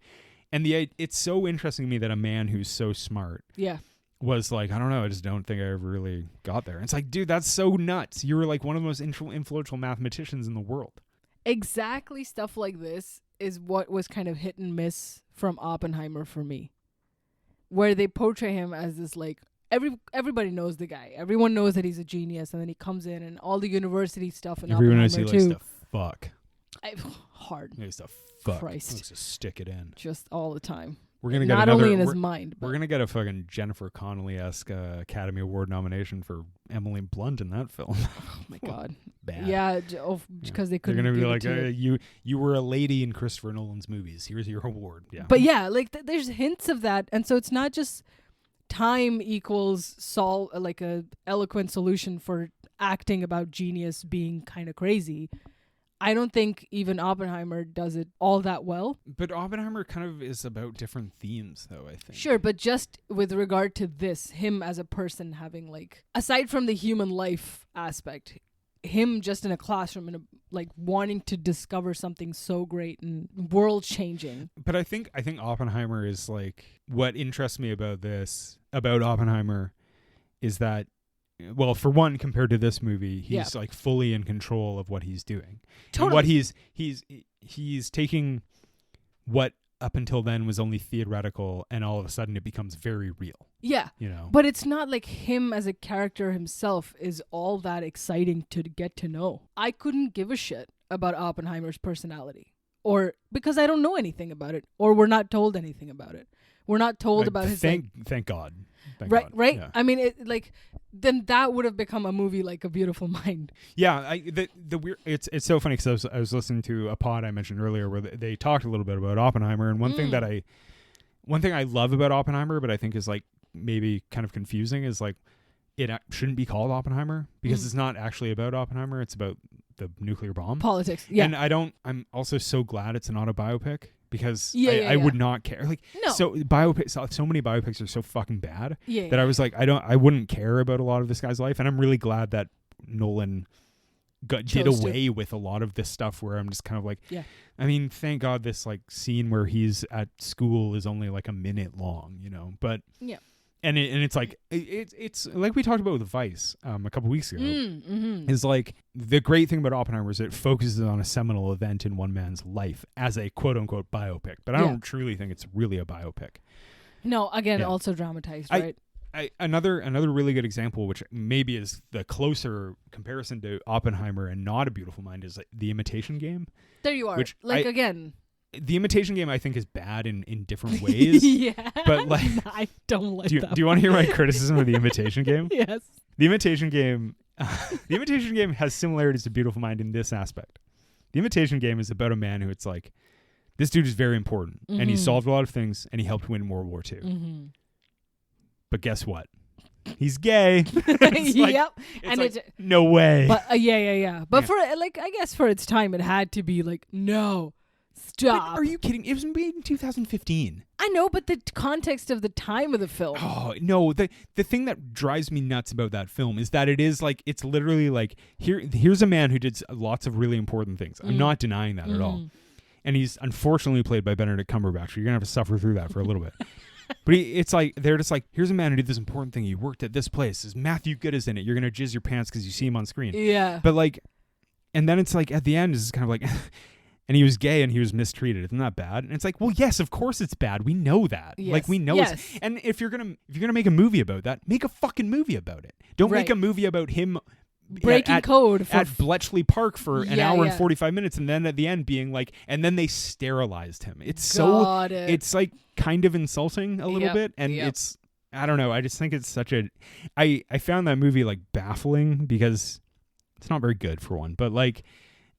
And it's so interesting to me that a man who's so smart was like, I don't know, I just don't think I ever really got there. And it's like, dude, that's so nuts. You were like one of the most influential mathematicians in the world. Exactly. Stuff like this is what was kind of hit and miss from Oppenheimer for me, where they portray him as this like everybody knows the guy. Everyone knows that he's a genius, and then he comes in and all the university stuff and everyone Oppenheimer knows he too. likes to fuck. Hard. He likes to fuck. Christ. He likes to stick it in. Just all the time. We're gonna get not only in his mind. We're gonna get a fucking Jennifer Connelly-esque Academy Award nomination for Emily Blunt in that film. Oh my god. Bad. Yeah, because they couldn't. They're gonna be like, you were a lady in Christopher Nolan's movies. Here's your award. Yeah. But yeah, like there's hints of that, and so it's not just time equals like a eloquent solution for acting about genius being kind of crazy. I don't think even Oppenheimer does it all that well. But Oppenheimer kind of is about different themes, though, I think. Sure, but just with regard to this, him as a person having, like, aside from the human life aspect, him just in a classroom and like wanting to discover something so great and world changing. But I think Oppenheimer is like, what interests me about Oppenheimer is that, well, for one, compared to this movie, he's like fully in control of what he's doing. Totally. And what he's taking what up until then was only theoretical, and all of a sudden it becomes very real. Yeah. You know. But it's not like him as a character himself is all that exciting to get to know. I couldn't give a shit about Oppenheimer's personality, or because I don't know anything about it, or we're not told anything about it. We're not told about his. Thank God. Right. Yeah. I mean, then that would have become a movie like A Beautiful Mind. Yeah, the weird. It's so funny because I was listening to a pod I mentioned earlier where they talked a little bit about Oppenheimer, and one thing I love about Oppenheimer, but I think is like maybe kind of confusing, is like it shouldn't be called Oppenheimer because it's not actually about Oppenheimer. It's about the nuclear bomb. Politics. Yeah. And I'm also so glad it's not a biopic. Because I would not care. Like, no. So many biopics are so fucking bad that I was like, I wouldn't care about a lot of this guy's life. And I'm really glad that Nolan did away with a lot of this stuff where I'm just kind of like, I mean, thank God this like scene where he's at school is only like a minute long, you know, but and it's like it's like we talked about with Vice a couple weeks ago. Is like the great thing about Oppenheimer is it focuses on a seminal event in one man's life as a quote unquote biopic, but I don't truly think it's really a biopic. No, again, also dramatized, right? Another really good example, which maybe is the closer comparison to Oppenheimer and not A Beautiful Mind, is like The Imitation Game. There you are. Which again. The Imitation Game, I think, is bad in different ways. But like, I don't like that. Do you want to hear my criticism of The Imitation Game? Yes. The Imitation Game has similarities to Beautiful Mind in this aspect. The Imitation Game is about a man who it's like, this dude is very important, and he solved a lot of things, and he helped win World War II. But guess what? He's gay. No way. But But for like, I guess for its time, it had to be like, no. Stop. But are you kidding? It was made in 2015. I know, but the context of the time of the film. Oh, no. The thing that drives me nuts about that film is that it is like, it's literally like, here's a man who did lots of really important things. I'm not denying that at all. And he's unfortunately played by Benedict Cumberbatch. You're going to have to suffer through that for a little bit. But it's like, they're just like, here's a man who did this important thing. He worked at this place. Is Matthew Good is in it. You're going to jizz your pants because you see him on screen. Yeah. But like, and then it's like, at the end, it's kind of like... And he was gay and he was mistreated. Isn't that bad? And it's like, well, yes, of course it's bad. We know that. Yes. Like we know it. And if you're gonna make a movie about that, make a fucking movie about it. Don't make a movie about him breaking code at Bletchley Park for an hour and 45 minutes, and then at the end being like, and then they sterilized him. It's it's like kind of insulting a little bit, and it's, I don't know, I just think it's such a, I found that movie like baffling because it's not very good for one, but like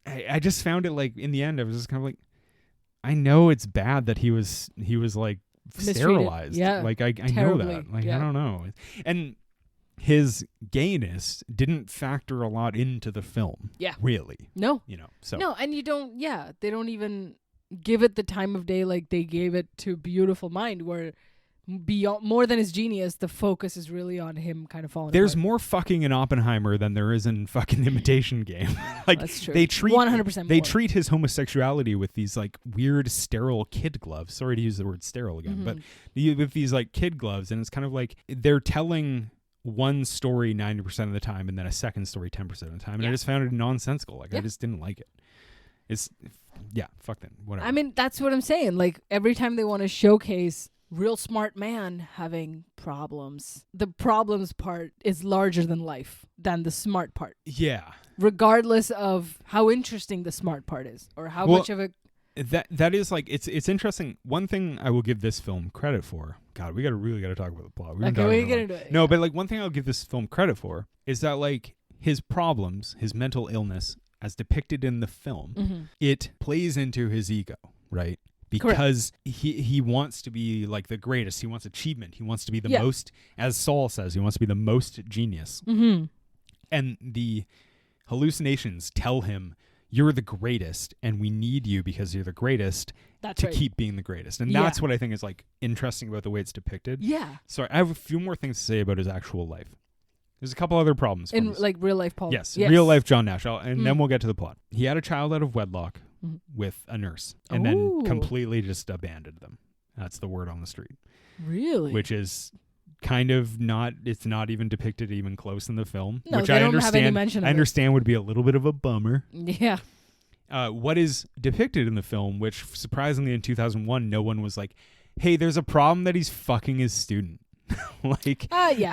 I just found it like in the end I was just kind of like, I know it's bad that he was like sterilized. Yeah, like I know that. Like I don't know. And his gayness didn't factor a lot into the film. Yeah. Really. No. So. No, and you don't, they don't even give it the time of day like they gave it to Beautiful Mind, where beyond more than his genius, the focus is really on him kind of falling There's apart. more fucking in Oppenheimer than there is in fucking Imitation Game. Like, that's true. They treat 100% they treat his homosexuality with these like weird sterile kid gloves. Sorry to use the word sterile again, but with these like kid gloves, and it's kind of like they're telling one story 90% of the time and then a second story 10% of the time, and I just found it nonsensical. Like I just didn't like it. It's fuck them. Whatever. I mean, that's what I'm saying. Like every time they want to showcase real smart man having problems, the problems part is larger than life than the smart part. Yeah. Regardless of how interesting the smart part is or how much of a that is like it's interesting. One thing I will give this film credit for. God, we really gotta talk about the plot. We get into it. No, but like one thing I'll give this film credit for is that like his problems, his mental illness, as depicted in the film, it plays into his ego, right? Because he wants to be like the greatest. He wants achievement. He wants to be the most, as Saul says, he wants to be the most genius. And the hallucinations tell him, you're the greatest, and we need you because you're the greatest to keep being the greatest. And that's what I think is like interesting about the way it's depicted. Yeah. So I have a few more things to say about his actual life. There's a couple other problems. In like real life problems. Yes, real life John Nash. And then we'll get to the plot. He had a child out of wedlock with a nurse and then completely just abandoned them. That's the word on the street. Really? Which is kind of not, it's not even depicted even close in the film. No, which they I don't understand, have any mention of I understand would be a little bit of a bummer. Yeah. What is depicted in the film, which surprisingly in 2001, no one was like, hey, there's a problem that he's fucking his student. Like,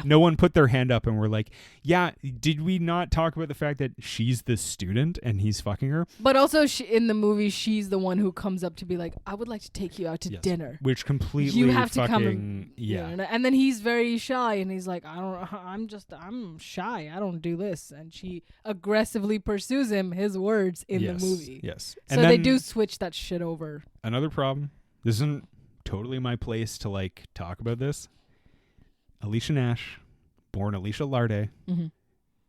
no one put their hand up and were like, yeah, did we not talk about the fact that she's the student and he's fucking her? But also in the movie, she's the one who comes up to be like, I would like to take you out to dinner. Which completely you have fucking, to come and then he's very shy and he's like, I'm shy. I don't do this. And she aggressively pursues him, his words in the movie. Yes. So they do switch that shit over. Another problem, this isn't totally my place to like talk about this. Alicia Nash, born Alicia Larde,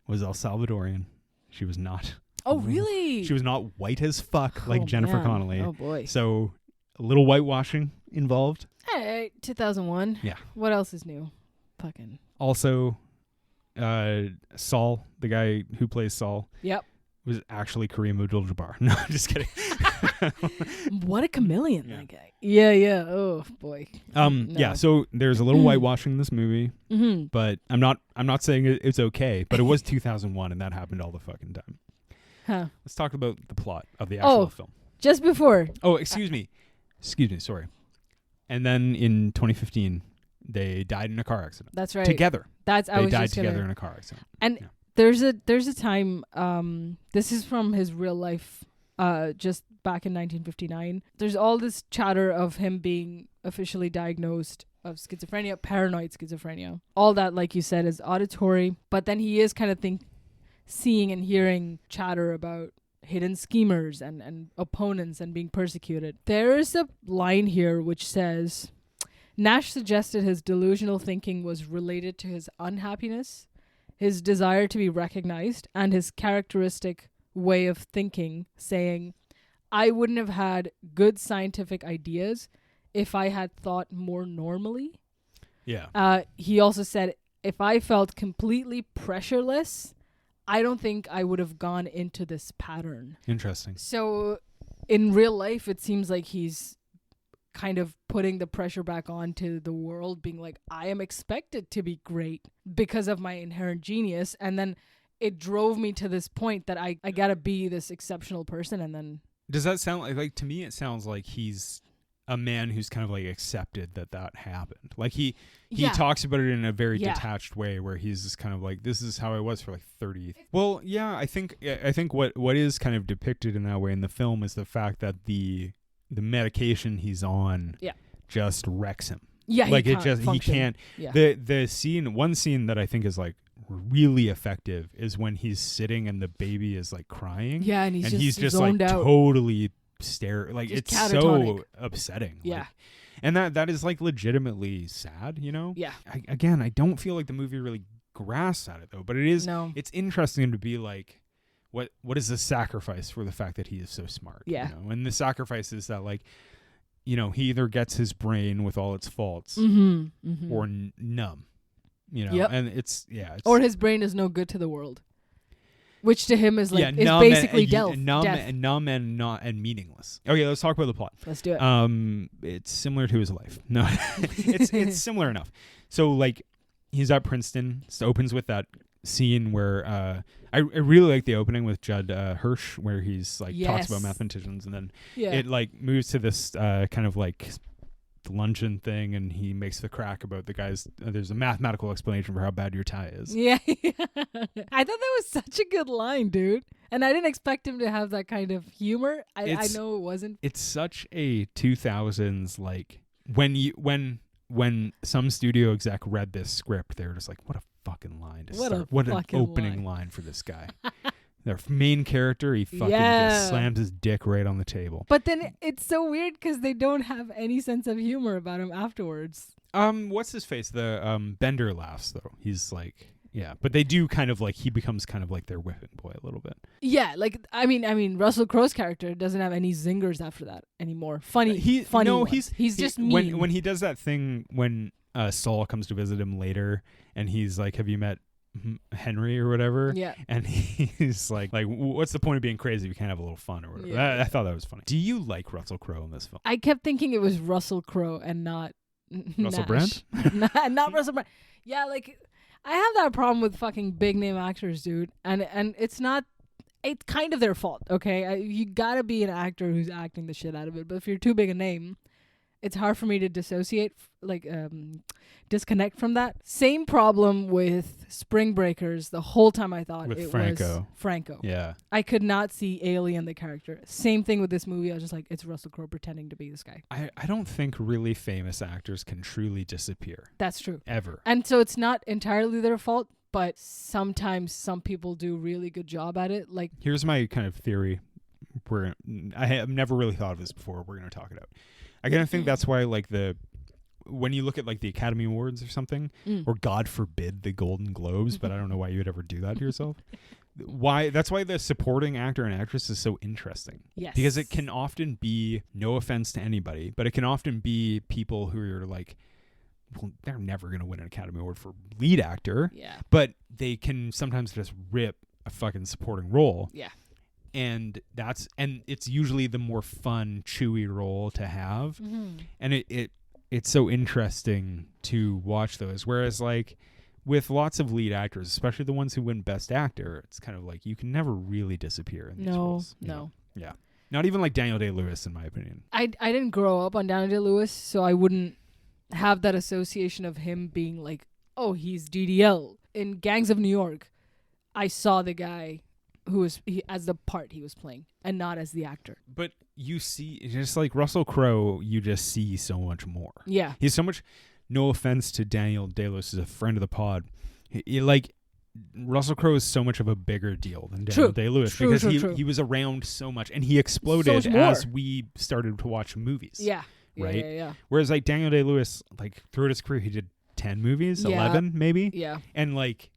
was El Salvadorian. She was not. Oh, really? She was not white as fuck like Jennifer Connelly. Oh, boy. So a little whitewashing involved. Hey, 2001. Yeah. What else is new? Fucking. Also, Saul, the guy who plays Saul. Yep. Was actually Kareem Abdul-Jabbar. No, I'm just kidding. What a chameleon, that guy. Yeah. Oh boy. No. Yeah. So there's a little whitewashing in this movie, but I'm not saying it's okay. But it was 2001, and that happened all the fucking time. Huh. Let's talk about the plot of the actual film. Just before. Oh, excuse me. Sorry. And then in 2015, they died in a car accident. That's right. Together. They died together in a car accident. And there's a time. This is from his real life. Just back in 1959, there's all this chatter of him being officially diagnosed of schizophrenia, paranoid schizophrenia. All that, like you said, is auditory. But then he is kind of seeing and hearing chatter about hidden schemers and opponents and being persecuted. There is a line here which says, Nash suggested his delusional thinking was related to his unhappiness, his desire to be recognized, and his characteristic way of thinking, saying, I wouldn't have had good scientific ideas if I had thought more normally. Yeah. He also said, if I felt completely pressureless, I don't think I would have gone into this pattern. Interesting. So in real life, it seems like he's kind of putting the pressure back onto the world, being like, I am expected to be great because of my inherent genius. And then it drove me to this point that I gotta be this exceptional person. And then does that sound like to me it sounds like he's a man who's kind of like accepted that happened. Like he talks about it in a very detached way, where he's just kind of like, this is how I was for like 30. Well, yeah, I think what is kind of depicted in that way in the film is the fact that the medication he's on just wrecks him. Yeah, like he can't. Yeah. One scene that I think is like really effective is when he's sitting and the baby is like crying. Yeah, and he's just like out. Totally like just it's catatonic. So upsetting. Yeah. Like, and that is like legitimately sad, you know? Yeah. I don't feel like the movie really grasps at it though, but it is. No. It's interesting to be like, what is the sacrifice for the fact that he is so smart? Yeah. You know? And the sacrifice is that like, you know, he either gets his brain with all its faults or numb, you know, and it's or his brain is no good to the world, which to him is like is numb basically death. Numb and meaningless. Okay, let's talk about the plot. Let's do it. It's similar to his life. No, it's similar enough. So like, he's at Princeton. It opens with that scene where I really like the opening with Judd Hirsch, where he's like talks about mathematicians, and then it like moves to this kind of like luncheon thing, and he makes the crack about the guys. There's a mathematical explanation for how bad your tie is. Yeah. I thought that was such a good line, dude. And I didn't expect him to have that kind of humor. I know it wasn't. It's such a 2000s like when some studio exec read this script, they were just like, what a fucking line to start. What an opening line for this guy. Their main character, he fucking just slams his dick right on the table. But then it's so weird because they don't have any sense of humor about him afterwards. What's his face? The Bender laughs though. He's like, yeah, but they do kind of like, he becomes kind of like their whipping boy a little bit. Yeah, like I mean, Russell Crowe's character doesn't have any zingers after that anymore. Funny. He's just mean. When he does that thing when Saul comes to visit him later, and he's like, "Have you met Henry or whatever?" Yeah. And he's like, what's the point of being crazy if you can't have a little fun or whatever? Yeah. I thought that was funny. Do you like Russell Crowe in this film? I kept thinking it was Russell Crowe and not Russell Brand. not Russell Brand. Yeah, like I have that problem with fucking big name actors, dude, and it's not. It's kind of their fault, okay? You gotta be an actor who's acting the shit out of it. But if you're too big a name, it's hard for me to disconnect from that. Same problem with Spring Breakers. The whole time I thought with it Franco. was Franco. Yeah. I could not see Alien, the character. Same thing with this movie. I was just like, it's Russell Crowe pretending to be this guy. I don't think really famous actors can truly disappear. That's true. Ever. And so it's not entirely their fault, but sometimes some people do a really good job at it. Like, here's my kind of theory. I have never really thought of this before. We're going to talk it out. I kind of think that's why, like, when you look at like the Academy Awards or something, or God forbid the Golden Globes, but I don't know why you would ever do that to yourself. That's why the supporting actor and actress is so interesting. Yes. Because it can often be, no offense to anybody, but it can often be people who are like, well, they're never going to win an Academy Award for lead actor. Yeah. But they can sometimes just rip a fucking supporting role. Yeah. And it's usually the more fun, chewy role to have. And it's so interesting to watch those. Whereas like with lots of lead actors, especially the ones who win Best Actor, it's kind of like you can never really disappear in these roles. No. Yeah. Not even like Daniel Day-Lewis, in my opinion. I didn't grow up on Daniel Day-Lewis, so I wouldn't have that association of him being like, oh, he's DDL. In Gangs of New York, I saw the guy who was as the part he was playing and not as the actor. But you see, just like Russell Crowe, you just see so much more. Yeah. He's so much, no offense to Daniel Day-Lewis, is a friend of the pod. Like, Russell Crowe is so much of a bigger deal than Daniel Day-Lewis because he was around so much, and he exploded as we started to watch movies. Yeah. Right? Yeah. Whereas like Daniel Day-Lewis, like throughout his career, he did 10 movies, 11 maybe. Yeah. And like,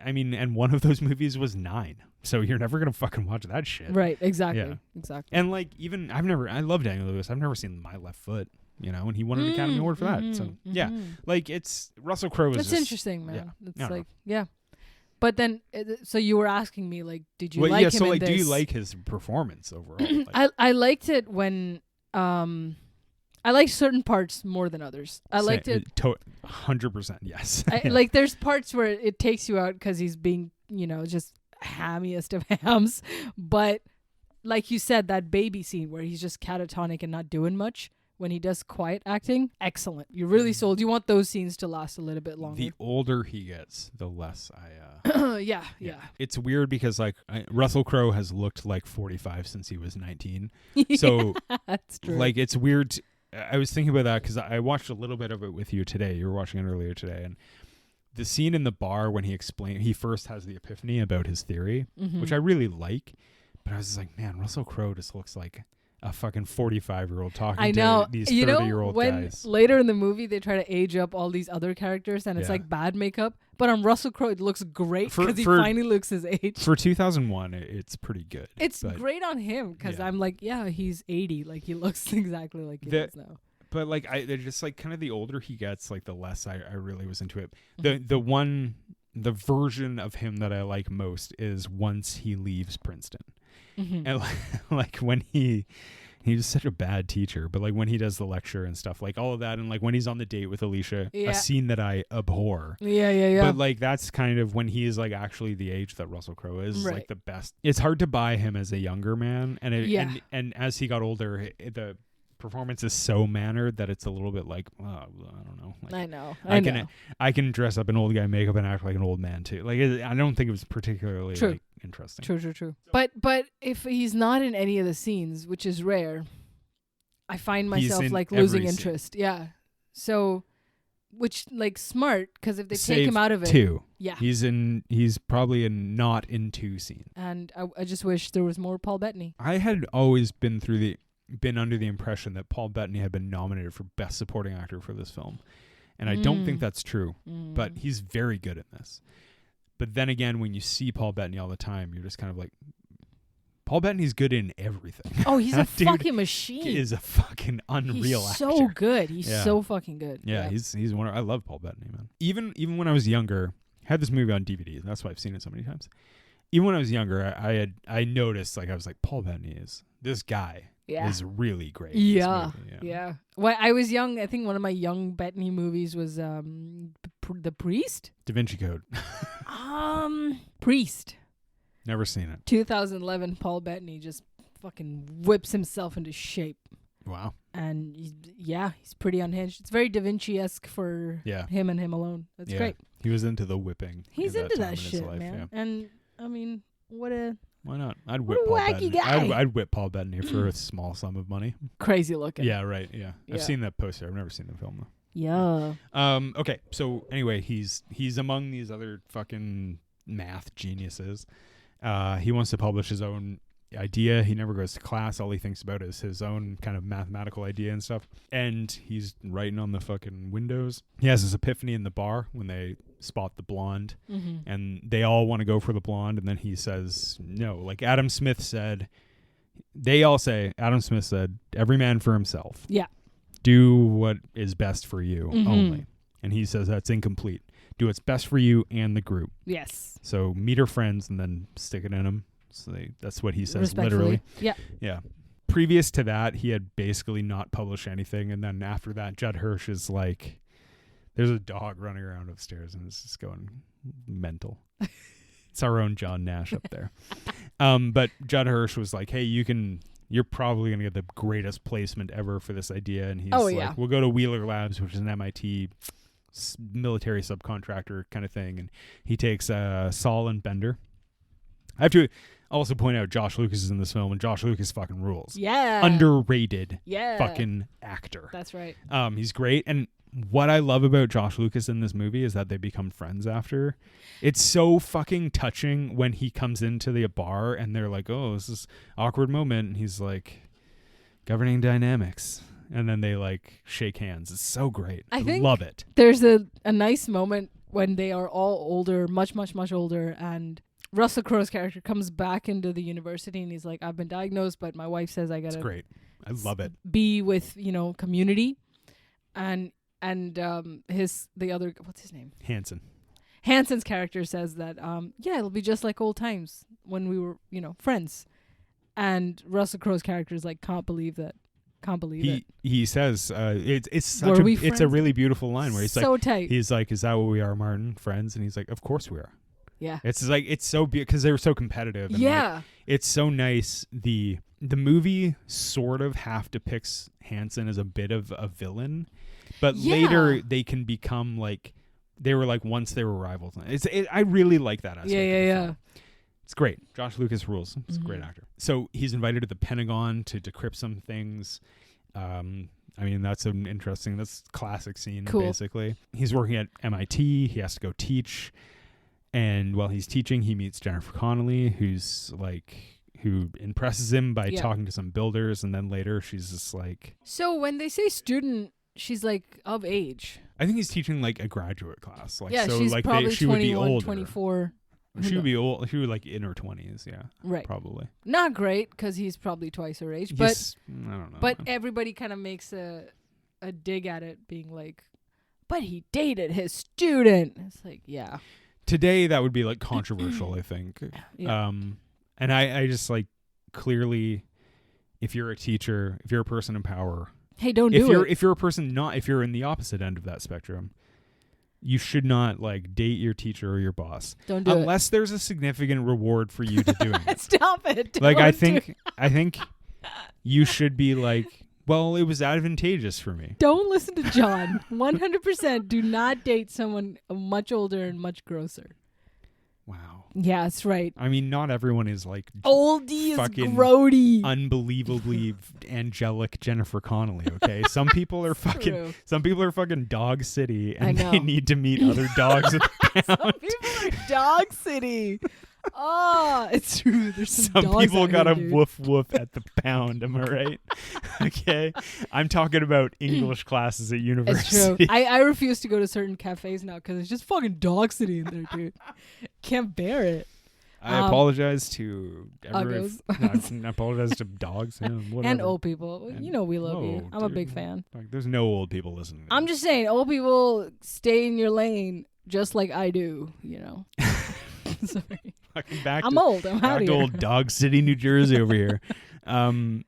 I mean, and one of those movies was 9. So you're never going to fucking watch that shit. Right, exactly. Yeah. Exactly. And like, even, I love Daniel Day-Lewis. I've never seen My Left Foot, you know, and he won an Academy Award for that. So yeah, like it's, Russell Crowe is That's interesting, man. Yeah. It's like, yeah. But then, so you were asking me, like, did you like him so like, in this? do you like his performance overall? Like, I liked it when, I liked certain parts more than others. I liked it 100%. Yes. Like there's parts where it takes you out because he's being, you know, just hammiest of hams. But like you said, that baby scene where he's just catatonic and not doing much when he does quiet acting, excellent. You're really sold. You want those scenes to last a little bit longer. The older he gets, the less I... yeah. It's weird because like Russell Crowe has looked like 45 since he was 19. So that's true. like it's weird. I was thinking about that because I watched a little bit of it with you today. You were watching it earlier today, and the scene in the bar when he first has the epiphany about his theory, which I really like, but I was just like, man, Russell Crowe just looks like a fucking 45-year-old talking to these 30-year-old guys. Later in the movie they try to age up all these other characters and it's like bad makeup, but on Russell Crowe it looks great because he finally looks his age. For 2001, it's pretty good. It's great on him because I'm like, yeah, he's 80, like he looks exactly like he is now. But like they're just like kind of the older he gets, like the less I really was into it. The version of him that I like most is once he leaves Princeton. And like when he was such a bad teacher, but like when he does the lecture and stuff, like all of that, and like when he's on the date with Alicia, a scene that I abhor. But like that's kind of when he is like actually the age that Russell Crowe is, like the best. It's hard to buy him as a younger man, and and as he got older, the performance is so mannered that it's a little bit like, I don't know. Like, I can dress up in old guy makeup and act like an old man too. Like I don't think it was particularly like interesting. True. But if he's not in any of the scenes, which is rare, I find myself like losing interest. Yeah. So, which like smart, because if they take him out of it, he's probably not in 2 scenes. And I just wish there was more Paul Bettany. I had always been under the impression that Paul Bettany had been nominated for Best Supporting Actor for this film. And I don't think that's true, but he's very good in this. But then again, when you see Paul Bettany all the time, you're just kind of like, Paul Bettany's good in everything. Oh, he's a fucking machine. He is a fucking unreal actor. He's so good. He's so fucking good. Yeah, he's one. I love Paul Bettany, man. Even when I was younger, I had this movie on DVD. That's why I've seen it so many times. Even when I was younger, I noticed, like, I was like, Paul Bettany this guy is really great. Yeah. When I was young, I think one of my young Bettany movies was The Priest? Da Vinci Code. Priest. Never seen it. 2011, Paul Bettany just fucking whips himself into shape. Wow. And he's pretty unhinged. It's very Da Vinci-esque for him and him alone. That's great. He was into the whipping. He's into that shit, man. Yeah. And I mean, why not? I'd whip Paul Bettany. I'd whip Paul Bettany for a small sum of money. Crazy looking. Yeah, right. Yeah. I've seen that poster. I've never seen the film though. Yeah. Okay. So anyway, he's among these other fucking math geniuses. He wants to publish his own idea. He never goes to class. All he thinks about is his own kind of mathematical idea and stuff. And he's writing on the fucking windows. He has his epiphany in the bar when they spot the blonde, and they all want to go for the blonde, and then he says no. Like Adam Smith said, Adam Smith said, every man for himself. Yeah. Do what is best for you only. And he says that's incomplete. Do what's best for you and the group. Yes. So meet her friends and then stick it in them. So that's what he says literally. Yeah. Yeah. Previous to that, he had basically not published anything. And then after that, Judd Hirsch is like, there's a dog running around upstairs and it's just going mental. It's our own John Nash up there. But Judd Hirsch was like, hey, you're probably going to get the greatest placement ever for this idea. And he's we'll go to Wheeler Labs, which is an MIT military subcontractor kind of thing. And he takes Saul and Bender. I have to also point out Josh Lucas is in this film, and Josh Lucas fucking rules. Yeah. Underrated fucking actor. That's right. He's great. And what I love about Josh Lucas in this movie is that they become friends after. It's so fucking touching when he comes into the bar and they're like, oh, this is awkward moment. And he's like, governing dynamics. And then they like shake hands. It's so great. I love it. There's a nice moment when they are all older, much, much, much older, and Russell Crowe's character comes back into the university and he's like, I've been diagnosed, but my wife says I gotta. It's great. I love it. Be with, community. And the other, what's his name? Hanson's character says that, it'll be just like old times when we were, friends. And Russell Crowe's character is like, can't believe it. He says, it's a really beautiful line where he's so like, tight. He's like, is that what we are, Martin? Friends? And he's like, of course we are. Yeah. It's like, it's so because they were so competitive. And yeah. like, it's so nice. The movie sort of half depicts Hansen as a bit of a villain, but later they can become like, they were like once they were rivals. I really like that aspect. Yeah. It's great. Josh Lucas rules. He's a great actor. So he's invited to the Pentagon to decrypt some things. I mean, that's an interesting, that's classic scene, basically. He's working at MIT. He has to go teach. And while he's teaching, he meets Jennifer Connelly, who impresses him by talking to some builders. And then later she's just like... So when they say student, she's like of age. I think he's teaching like a graduate class. Like, yeah, so she's like probably she 21, would be older. 24. She would be old. She would like in her 20s, right? Probably not great because he's probably twice her age. But I don't know. But everybody kind of makes a dig at it, being like, "But he dated his student." It's like, yeah. Today that would be like controversial, I think. Yeah. And I just like clearly, if you're a teacher, if you're a person in power, hey, don't do it. If you're a person if you're in the opposite end of that spectrum. You should not like date your teacher or your boss. Don't do it. Unless there's a significant reward for you to doing it. Stop it. Like I think you should be like, well, it was advantageous for me. Don't listen to John. 100% do not date someone much older and much grosser. Wow. Yeah, that's right. I mean, not everyone is like oldie is fucking grody, unbelievably angelic Jennifer Connelly. Okay, some people are fucking Dog City, and they need to meet other dogs at the pound. Some people are Dog City. Oh, it's true. There's some people got a dude. woof woof at the pound. Am I right? Okay, I'm talking about English classes at university. It's true. I refuse to go to certain cafes now because it's just fucking Dog City in there, dude. Can't bear it. I apologize to everyone. Uggos. I apologize to dogs and old people. And we love you. I'm a big fan. Like, there's no old people listening. I'm just saying, old people stay in your lane just like I do. Sorry. I'm old. I'm out back to old Dog City, New Jersey over here.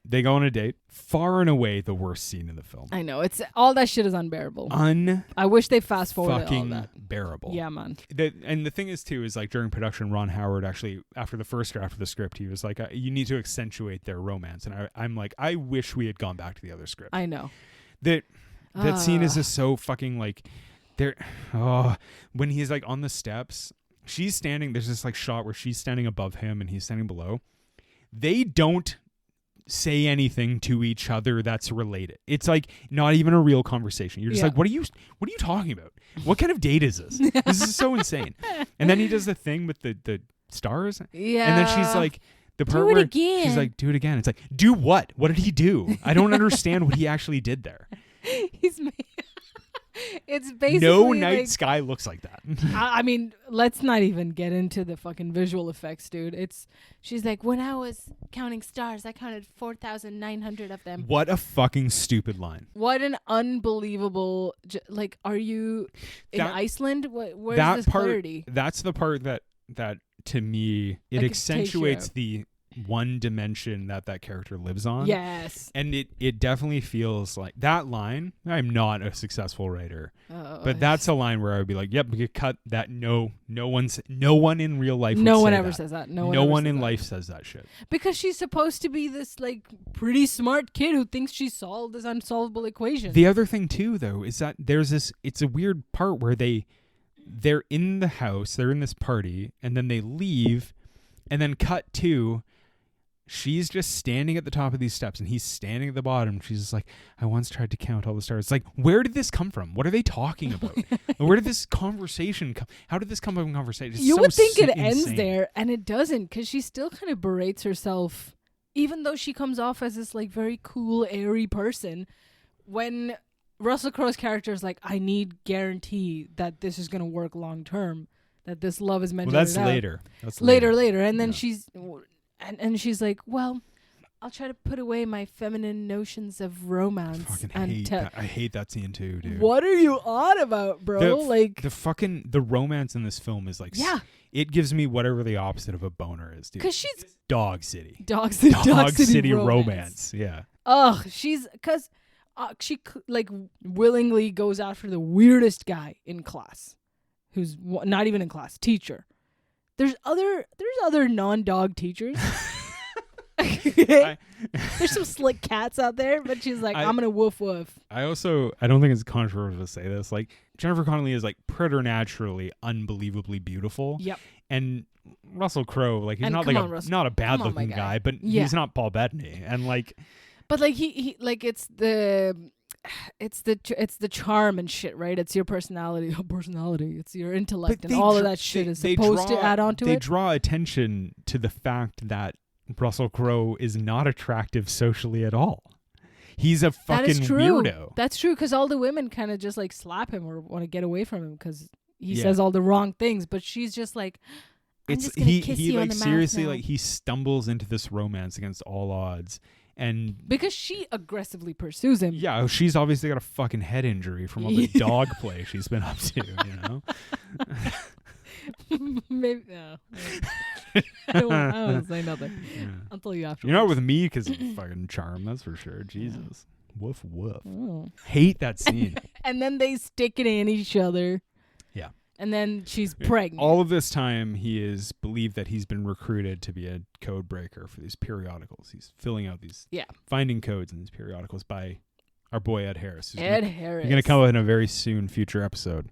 They go on a date. Far and away the worst scene in the film. I know. It's all that shit is unbearable. I wish they fast forwarded all that. Bearable. Yeah, man. And the thing is too is like during production, Ron Howard actually after the first draft of the script, he was like, "You need to accentuate their romance." And I'm like, I wish we had gone back to the other script. I know. That scene is just so fucking like when he's like on the steps. She's standing, there's this like shot where she's standing above him and he's standing below. They don't say anything to each other that's related. It's like not even a real conversation. You're just like, what are you talking about? What kind of date is this? This is so insane. And then he does the thing with the stars. Yeah. And then she's like, the part where she's like, do it again. It's like, do what? What did he do? I don't understand what he actually did there. It's basically no night sky looks like that. I mean, let's not even get into the fucking visual effects, dude. She's like, when I was counting stars, I counted 4,900 of them. What a fucking stupid line. What an unbelievable, like, are you in Iceland? Where's this clarity? That's the part that to me, it accentuates the one dimension that character lives on. Yes. And it definitely feels like that line. I'm not a successful writer, but that's a line where I would be like, yep, we could cut that. No one in real life. No one ever says that. No one in life says that shit. Because she's supposed to be this like pretty smart kid who thinks she solved this unsolvable equation. The other thing too, though, is that there's this. It's a weird part where they're in the house, they're in this party, and then they leave, and then cut to. She's just standing at the top of these steps and he's standing at the bottom. She's just like, I once tried to count all the stars. It's like, where did this come from? What are they talking about? Where did this conversation come? How did this come up in conversation? You would think it ends there, and it doesn't, because she still kind of berates herself, even though she comes off as this like very cool, airy person. When Russell Crowe's character is like, I need guarantee that this is going to work long term, that this love is meant to that's later. That's later. And then she's... And she's like, well, I'll try to put away my feminine notions of romance. I hate that scene too, dude. What are you on about, bro? The romance in this film is like, it gives me whatever the opposite of a boner is, dude. Because she's Dog City. Dog City romance. Yeah. Ugh, because she like willingly goes after the weirdest guy in class, who's not even in class, teacher. There's other non-dog teachers. There's some slick cats out there, but she's like, I'm gonna woof woof. I don't think it's controversial to say this. Like, Jennifer Connelly is like preternaturally unbelievably beautiful. Yep. And Russell Crowe, like, he's not a bad looking guy, but he's not Paul Bettany. And like, but like he like it's the charm and shit, right? It's your personality. It's your intellect, and all of that shit is supposed to add on to it. They draw attention to the fact that Russell Crowe is not attractive socially at all. He's a fucking weirdo. That's true, because all the women kind of just like slap him or want to get away from him because he says all the wrong things. But she's just like, I'm just gonna kiss you on the mouth seriously now. Like, he stumbles into this romance against all odds. And because she aggressively pursues him. Yeah, she's obviously got a fucking head injury from all the dog play she's been up to, you know? Maybe no. I don't want to say nothing. Yeah. I'll tell you after. You're not with me because of fucking charm, that's for sure. Jesus. Woof woof. Oh. Hate that scene. And then they stick it in each other. Yeah. And then she's pregnant. All of this time, he is believed that he's been recruited to be a code breaker for these periodicals. He's filling out these, finding codes in these periodicals by our boy Ed Harris. Harris. You're going to come up in a very soon future episode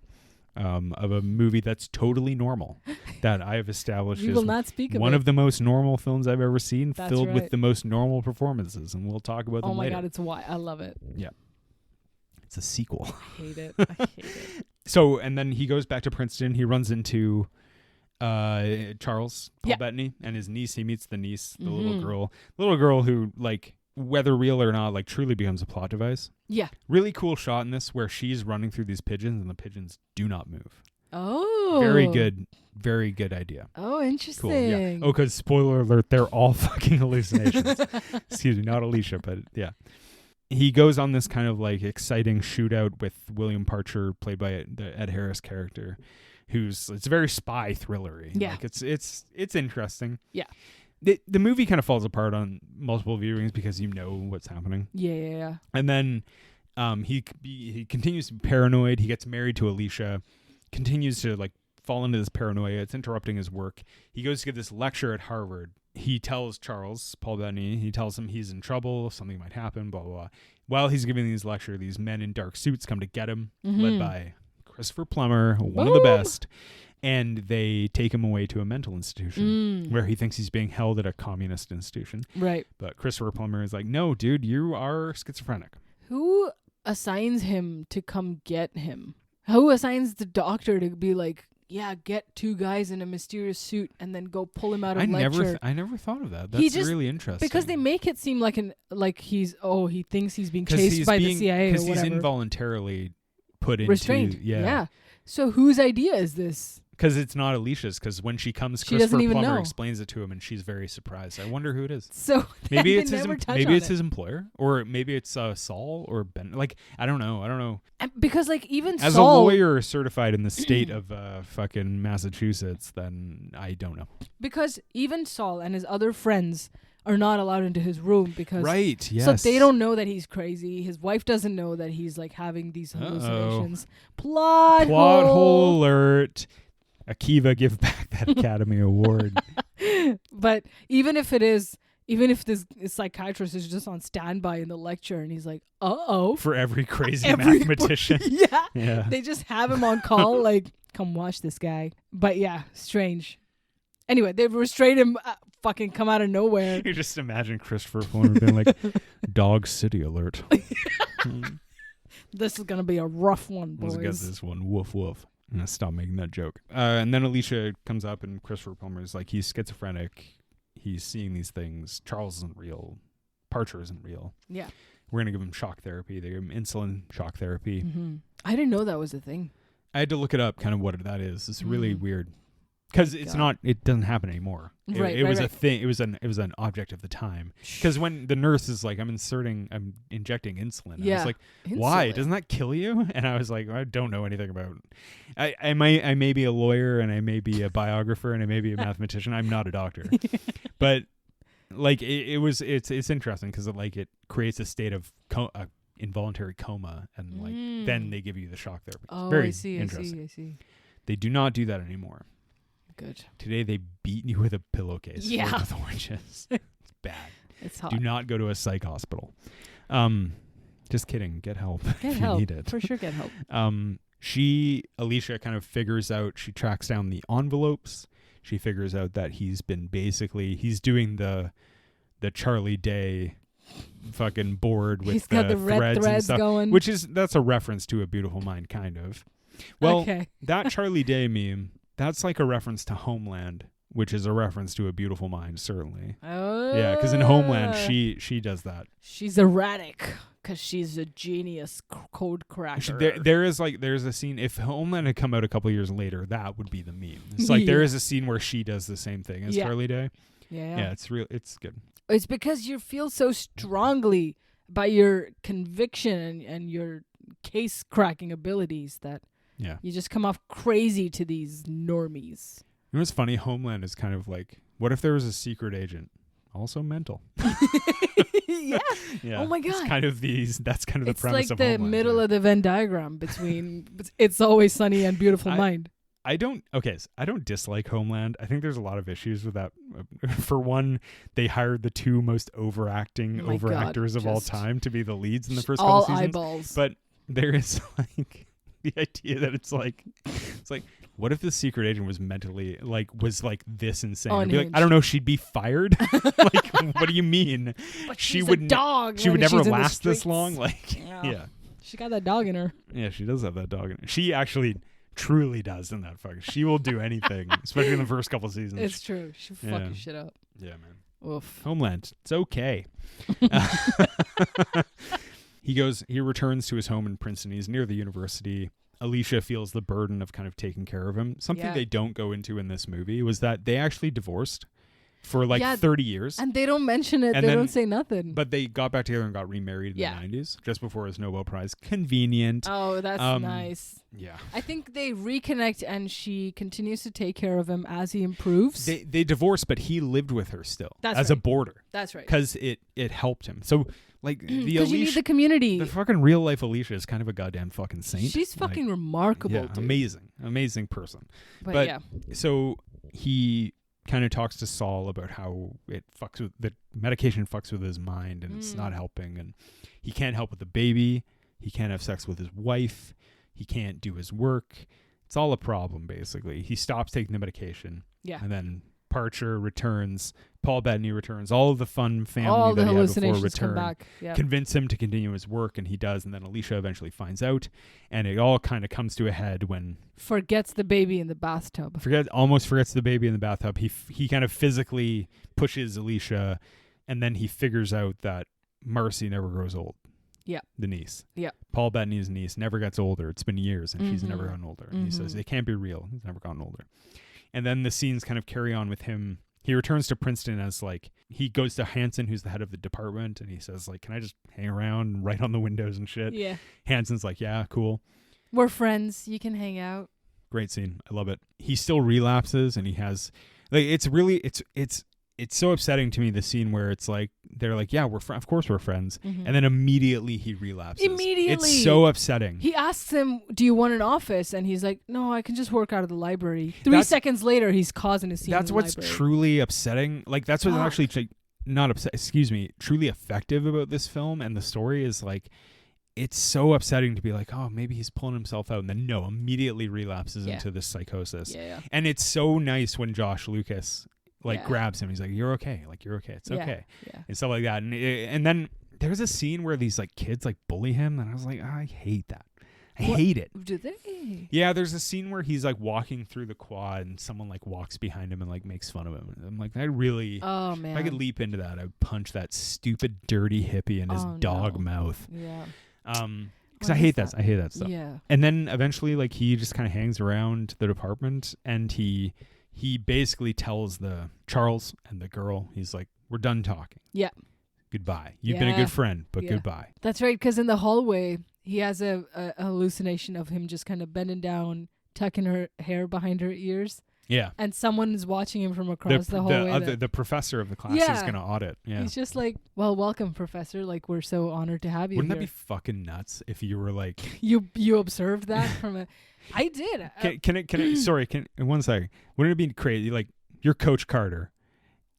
of a movie that's totally normal that I have established we will not speak one of the most normal films I've ever seen, that's filled right. with the most normal performances, and we'll talk about them later. Oh my God, it's why I love it. Yeah. It's a sequel. I hate it. So, and then he goes back to Princeton. He runs into Charles, Paul Bettany, and his niece. He meets the niece, the little girl who, like, whether real or not, like, truly becomes a plot device. Yeah. Really cool shot in this where she's running through these pigeons and the pigeons do not move. Oh. Very good idea. Oh, interesting. Cool, yeah. Oh, because spoiler alert, they're all fucking hallucinations. Excuse me, not Alicia, but yeah. He goes on this kind of like exciting shootout with William Parcher, played by the Ed Harris character, it's very spy thrillery. Yeah. Like it's interesting. Yeah. The movie kind of falls apart on multiple viewings because you know what's happening. Yeah. And then he continues to be paranoid. He gets married to Alicia, continues to like fall into this paranoia. It's interrupting his work. He goes to give this lecture at Harvard. He tells Charles, Paul Bettany, he tells him he's in trouble, something might happen, blah, blah, blah. While he's giving these lecture, these men in dark suits come to get him, led by Christopher Plummer, one of the best, and they take him away to a mental institution where he thinks he's being held at a communist institution. Right. But Christopher Plummer is like, no, dude, you are schizophrenic. Who assigns him to come get him? Who assigns the doctor to be like, yeah, get two guys in a mysterious suit and then go pull him out of lecture. I never thought of that. That's really interesting. Because they make it seem like he thinks he's being chased by the CIA or whatever. Because he's involuntarily put restrained. into... Yeah. So whose idea is this? Because it's not Alicia's, because when she comes, Christopher Plummer explains it to him, and she's very surprised. I wonder who it is. So maybe it's his employer, or maybe it's Saul or Ben. Like, I don't know. Because like even as Saul, a lawyer certified in the state of fucking Massachusetts, then I don't know. Because even Saul and his other friends are not allowed into his room because so they don't know that he's crazy. His wife doesn't know that he's like having these hallucinations. Plot hole alert. Akiva, give back that Academy Award. But even if this psychiatrist is just on standby in the lecture and he's like, for every crazy mathematician. Yeah. They just have him on call, like, come watch this guy. But yeah, strange. Anyway, they restrain him, fucking come out of nowhere. You just imagine Christopher Plummer being like, Dog City alert. This is going to be a rough one, boys. Let's get this one. Woof, woof. I'm going to stop making that joke. And then Alicia comes up and Christopher Plummer is like, he's schizophrenic. He's seeing these things. Charles isn't real. Parcher isn't real. Yeah. We're going to give him shock therapy. They give him insulin shock therapy. Mm-hmm. I didn't know that was a thing. I had to look it up, kind of what that is. It's really weird. Because it doesn't happen anymore. It was a thing. It was an object of the time. Because when the nurse is like, I'm injecting insulin. Yeah. I was like, why? Doesn't that kill you? And I was like, I don't know anything about. I may be a lawyer and I may be a biographer and I may be a mathematician. I'm not a doctor. But like it's interesting because it creates a state of involuntary coma and like then they give you the shock therapy. It's very interesting. I see. They do not do that anymore. Good. Today they beat you with a pillowcase Yeah. filled with oranges. It's bad. It's hot. Do not go to a psych hospital. Just kidding. Get help. Get if help. You need it. For sure, get help. Alicia kind of figures out, she tracks down the envelopes. She figures out that he's doing the Charlie Day fucking board with He's got the red threads and stuff, going. that's a reference to A Beautiful Mind, kind of. Well, okay. that Charlie Day meme, that's like a reference to Homeland, which is a reference to A Beautiful Mind, certainly. Oh. Yeah, because in Homeland, she does that. She's erratic because she's a genius code cracker. There's a scene, if Homeland had come out a couple years later, that would be the meme. It's like there is a scene where she does the same thing as Charlie Day. Yeah, it's good. It's because you feel so strongly by your conviction and your case cracking abilities that you just come off crazy to these normies. You know what's funny? Homeland is kind of like, what if there was a secret agent? Also mental. Yeah. Oh my God. That's kind of the premise of Homeland. It's like the middle of the Venn diagram between It's Always Sunny and Beautiful Mind. I don't dislike Homeland. I think there's a lot of issues with that. For one, they hired the two most overacting overactors of all time to be the leads in the first couple seasons. Eyeballs. But there is like the idea that it's like what if the secret agent was mentally was this insane? Be like, I don't know, she'd be fired. Like, what do you mean? But she would dog. She would never last this long. Like, yeah. She got that dog in her. Yeah, she does have that dog in her. She actually truly does in that fucking. She will do anything, especially in the first couple seasons. It's true. She'll fuck your shit up. Yeah, man. Oof. Homeland, it's okay. He returns to his home in Princeton. He's near the university. Alicia feels the burden of kind of taking care of him. Something they don't go into in this movie was that they actually divorced for 30 years. And they don't mention it. They don't say nothing. But they got back together and got remarried in the 90s, just before his Nobel Prize. Convenient. Oh, that's nice. Yeah. I think they reconnect and she continues to take care of him as he improves. They divorced, but he lived with her still as a boarder. That's right. Because it helped him. So the Alicia, you need the community. The fucking real life Alicia is kind of a goddamn fucking saint. She's fucking remarkable. Yeah, dude. amazing person. But yeah. So he kind of talks to Saul about how the medication fucks with his mind and it's not helping, and he can't help with the baby. He can't have sex with his wife. He can't do his work. It's all a problem, basically. He stops taking the medication. Yeah. And then Parcher returns. Paul Bettany returns. All of the fun family that he had before return. Come back. Yep. Convince him to continue his work, and he does. And then Alicia eventually finds out, and it all kind of comes to a head when forgets the baby in the bathtub. Almost forgets the baby in the bathtub. He kind of physically pushes Alicia, and then he figures out that Marcy never grows old. Yeah. The niece. Yeah. Paul Bettany's niece never gets older. It's been years, and she's never gotten older. And he says, it can't be real. He's never gotten older. And then the scenes kind of carry on with him. He returns to Princeton as he goes to Hanson, who's the head of the department, and he says can I just hang around and write on the windows and shit? Yeah. Hanson's like, yeah, cool. We're friends. You can hang out. Great scene. I love it. He still relapses, and he has it's so upsetting to me, the scene where it's they're yeah, of course we're friends, and then immediately he relapses. It's so upsetting. He asks him, do you want an office? And he's like, no, I can just work out of the library. 3 seconds later, he's causing a scene. That's in the what's library. Truly upsetting. That's what's actually not upset. Excuse me. Truly effective about this film and the story is it's so upsetting to be oh, maybe he's pulling himself out, and then no, immediately relapses into this psychosis. Yeah. And it's so nice when Josh Lucas grabs him. He's like, you're okay. You're okay. It's okay. Yeah. And stuff like that. And then there's a scene where these kids bully him, and I was like, I hate that. I hate it. Do they? Yeah, there's a scene where he's walking through the quad, and someone walks behind him and makes fun of him. And I'm I really, oh man, if I could leap into that, I would punch that stupid dirty hippie in his dog mouth. Yeah. Because I hate that. I hate that stuff. Yeah. And then eventually he just kind of hangs around the department, and he basically tells the Charles and the girl, he's like, we're done talking. Yeah. Goodbye. You've been a good friend, but goodbye. That's right, because in the hallway, he has a hallucination of him just kind of bending down, tucking her hair behind her ears. Yeah. And someone is watching him from across the hallway. The professor of the class is going to audit. Yeah. He's just like, well, welcome, professor. Like, we're so honored to have you Wouldn't here. that be fucking nuts if you were like... you observed that from a... I did. One second. Wouldn't it be crazy? Like, you're Coach Carter.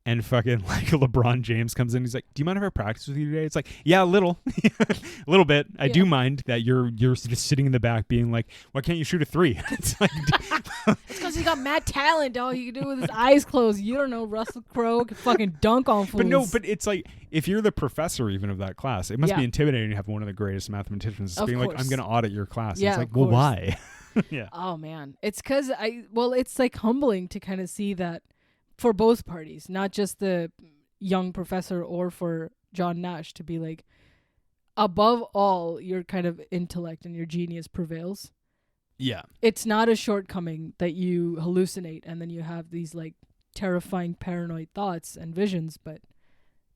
And fucking like LeBron James comes in. He's like, "Do you mind if I practice with you today?" It's like, "Yeah, a little, a little bit. I do mind that you're just sitting in the back, being like, why can't you shoot a 3?" It's like, it's because he's got mad talent. All he can do with his eyes closed. You don't know Russell Crowe can fucking dunk on fools. But it's like if you're the professor even of that class, it must be intimidating to have one of the greatest mathematicians being like, "I'm going to audit your class." Yeah, it's like, well, why? Yeah. Oh man, it's because it's like humbling to kind of see that. For both parties, not just the young professor or for John Nash, to be like, above all, your kind of intellect and your genius prevails. Yeah. It's not a shortcoming that you hallucinate and then you have these like terrifying paranoid thoughts and visions, but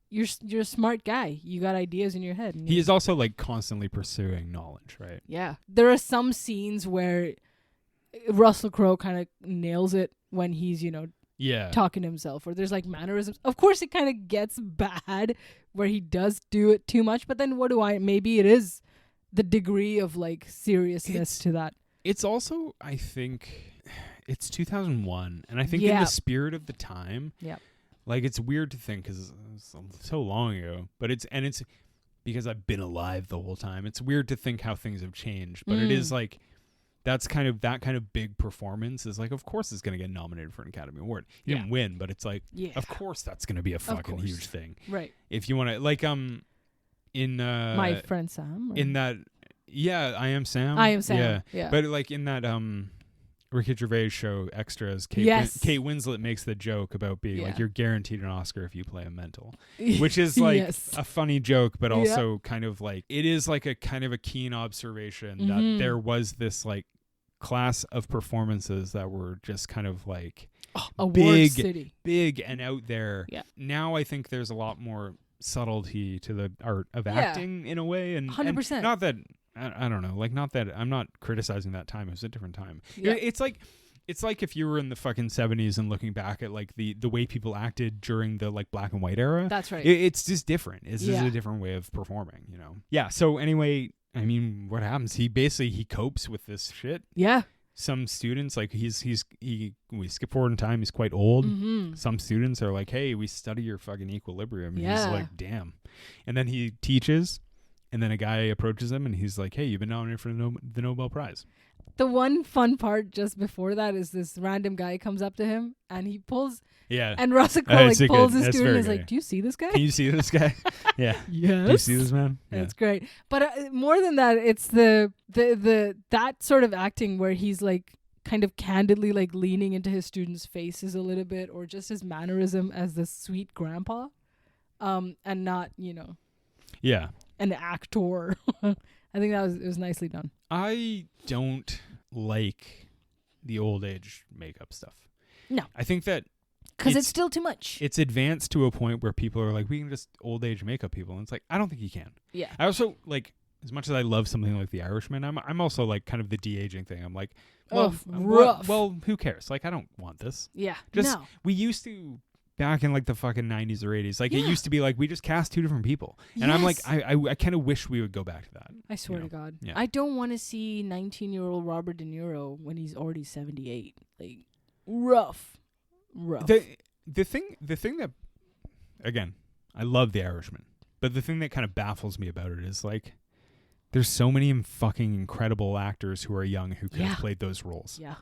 you're a smart guy. You got ideas in your head. And he is also like constantly pursuing knowledge, right? Yeah. There are some scenes where Russell Crowe kind of nails it when he's, talking to himself, or there's like mannerisms. Of course it kind of gets bad where he does do it too much, but then maybe it is the degree of like seriousness to that. It's also, I think it's 2001 and I think in the spirit of the time, like it's weird to think because it's so long ago, but it's because I've been alive the whole time. It's weird to think how things have changed, but it is like that kind of big performance is like, of course it's going to get nominated for an Academy Award. He didn't win, but it's like, of course that's going to be a fucking huge thing. Right. If you want to, like, in My Friend Sam. In that, I Am Sam. I Am Sam. Yeah. But like in that Ricky Gervais show Extras, Kate Winslet makes the joke about being like, you're guaranteed an Oscar if you play a mental, which is like a funny joke, but also kind of like, it is like a kind of a keen observation that there was this like class of performances that were just kind of like big and out there. Yeah. Now I think there's a lot more subtlety to the art of acting in a way, and 100%. And not that I don't know, like not that I'm not criticizing that time. It was a different time. Yeah. It's like if you were in the fucking 70s and looking back at like the way people acted during the like black and white era. That's right. It's just different. It's just a different way of performing, Yeah. So anyway, I mean, what happens? He copes with this shit. Yeah. Some students, like we skip forward in time, he's quite old. Mm-hmm. Some students are like, hey, we study your fucking equilibrium. And he's like, damn. And then he teaches, and then a guy approaches him and he's like, hey, you've been nominated for the Nobel Prize. The one fun part just before that is this random guy comes up to him and he pulls. Yeah. And Russell Crowe pulls his student and is like, do you see this guy? Can you see this guy? Yeah. Yes. Do you see this man? Yeah. It's great. But more than that, it's the that sort of acting where he's like kind of candidly like leaning into his students' faces a little bit, or just his mannerism as the sweet grandpa, and not, Yeah. an actor. I think it was nicely done. I don't like the old age makeup stuff. No. I think that because it's still too much. It's advanced to a point where people are like, we can just old age makeup people. And it's like, I don't think you can. Yeah. I also, like, as much as I love something like The Irishman, I'm also like kind of the de-aging thing. I'm like, rough. Well, who cares? Like, I don't want this. Yeah. We used to, back in like the fucking 90s or 80s, like it used to be like, we just cast two different people. And I'm like, I kind of wish we would go back to that. I swear to God. Yeah. I don't want to see 19-year-old Robert De Niro when he's already 78. Like, rough. The thing that, again, I love The Irishman, but the thing that kind of baffles me about it is like, there's so many fucking incredible actors who are young who could have played those roles. Yeah.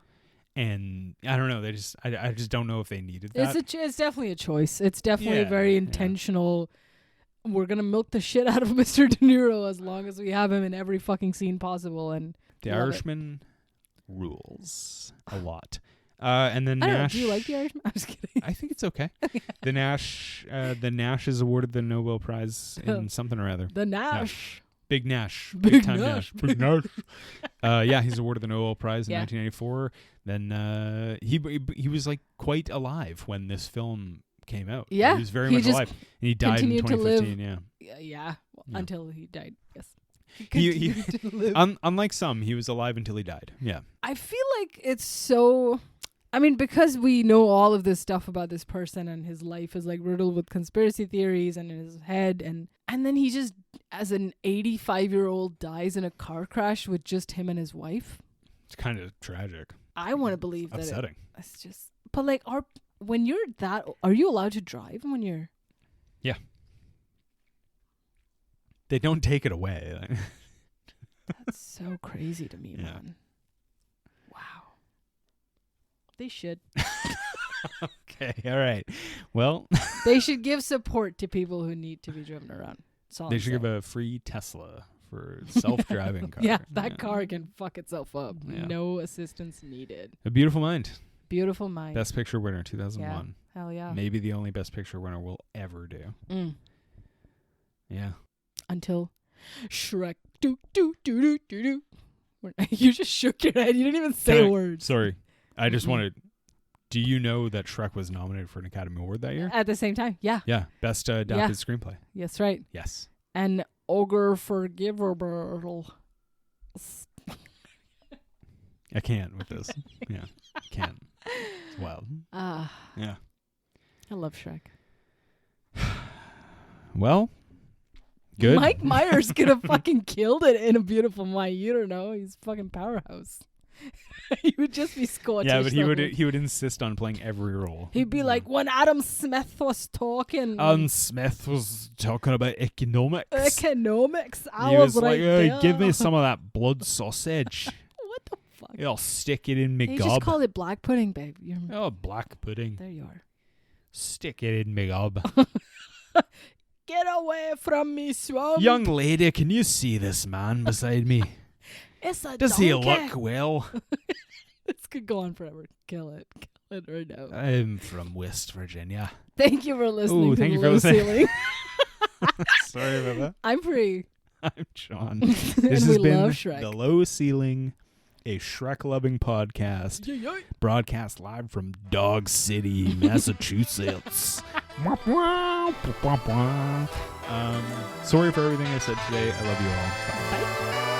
And I don't know, I just don't know if they needed that. It's definitely a choice. It's definitely a very intentional. We're gonna milk the shit out of Mr. De Niro as long as we have him in every fucking scene possible. And The Irishman rules a lot. And then Nash. Do you like The Irishman? I'm just kidding. I think it's okay. The Nash is awarded the Nobel Prize in something or other. The Nash. Big Nash. Big time Nash. Big Nash. He's awarded the Nobel Prize in 1994. Then he was like quite alive when this film came out. Yeah. He was very much alive. And he died in 2015. Until he died. Yes. Unlike some, he was alive until he died. Yeah. I feel like it's so I mean, because we know all of this stuff about this person and his life is like riddled with conspiracy theories and in his head. And then he just, as an 85-year-old, dies in a car crash with just him and his wife. It's kind of tragic. I want to believe that. Upsetting. It's just, but like, when you're that, are you allowed to drive when you're? Yeah. They don't take it away. That's so crazy to me, man. Wow. They should. Okay, all right. Well, they should give support to people who need to be driven around. They should give a free Tesla for self-driving car. Yeah, that car can fuck itself up. Yeah. No assistance needed. A Beautiful Mind. Beautiful Mind. Best Picture winner, 2001. Yeah. Hell yeah. Maybe the only Best Picture winner we'll ever do. Yeah. Until Shrek. Do do do do do do. You just shook your head. You didn't even say words. Sorry. I just wanted... Do you know that Shrek was nominated for an Academy Award that year? At the same time, yeah. Yeah. Best adapted screenplay. Yes, right. Yes. And Ogre Forgiver. I can't with this. Yeah. Can't. It's wild. Yeah. I love Shrek. Well, good. Mike Myers could have fucking killed it in A Beautiful Mind. You don't know. He's fucking powerhouse. He would just be Scottish. Yeah, but he would insist on playing every role. He'd be like, when Adam Smith was talking. Smith was talking about economics. Economics. He was like, hey, give me some of that blood sausage. What the fuck? Yeah, I'll stick it in me You gob. just call it black pudding, babe. Black pudding. There you are. Stick it in me gob. Get away from me, swamp. Young lady, can you see this man beside me? It's a Does donkey. he look well? This could go on forever. Kill it. Kill it right now. I'm from West Virginia. Thank you for listening to thank The you for Low listening. Ceiling. Sorry about that. I'm free. I'm John. And This has we been love Shrek. The Low Ceiling, a Shrek-loving podcast, broadcast live from Dog City, Massachusetts. Sorry for everything I said today. I love you all. Bye.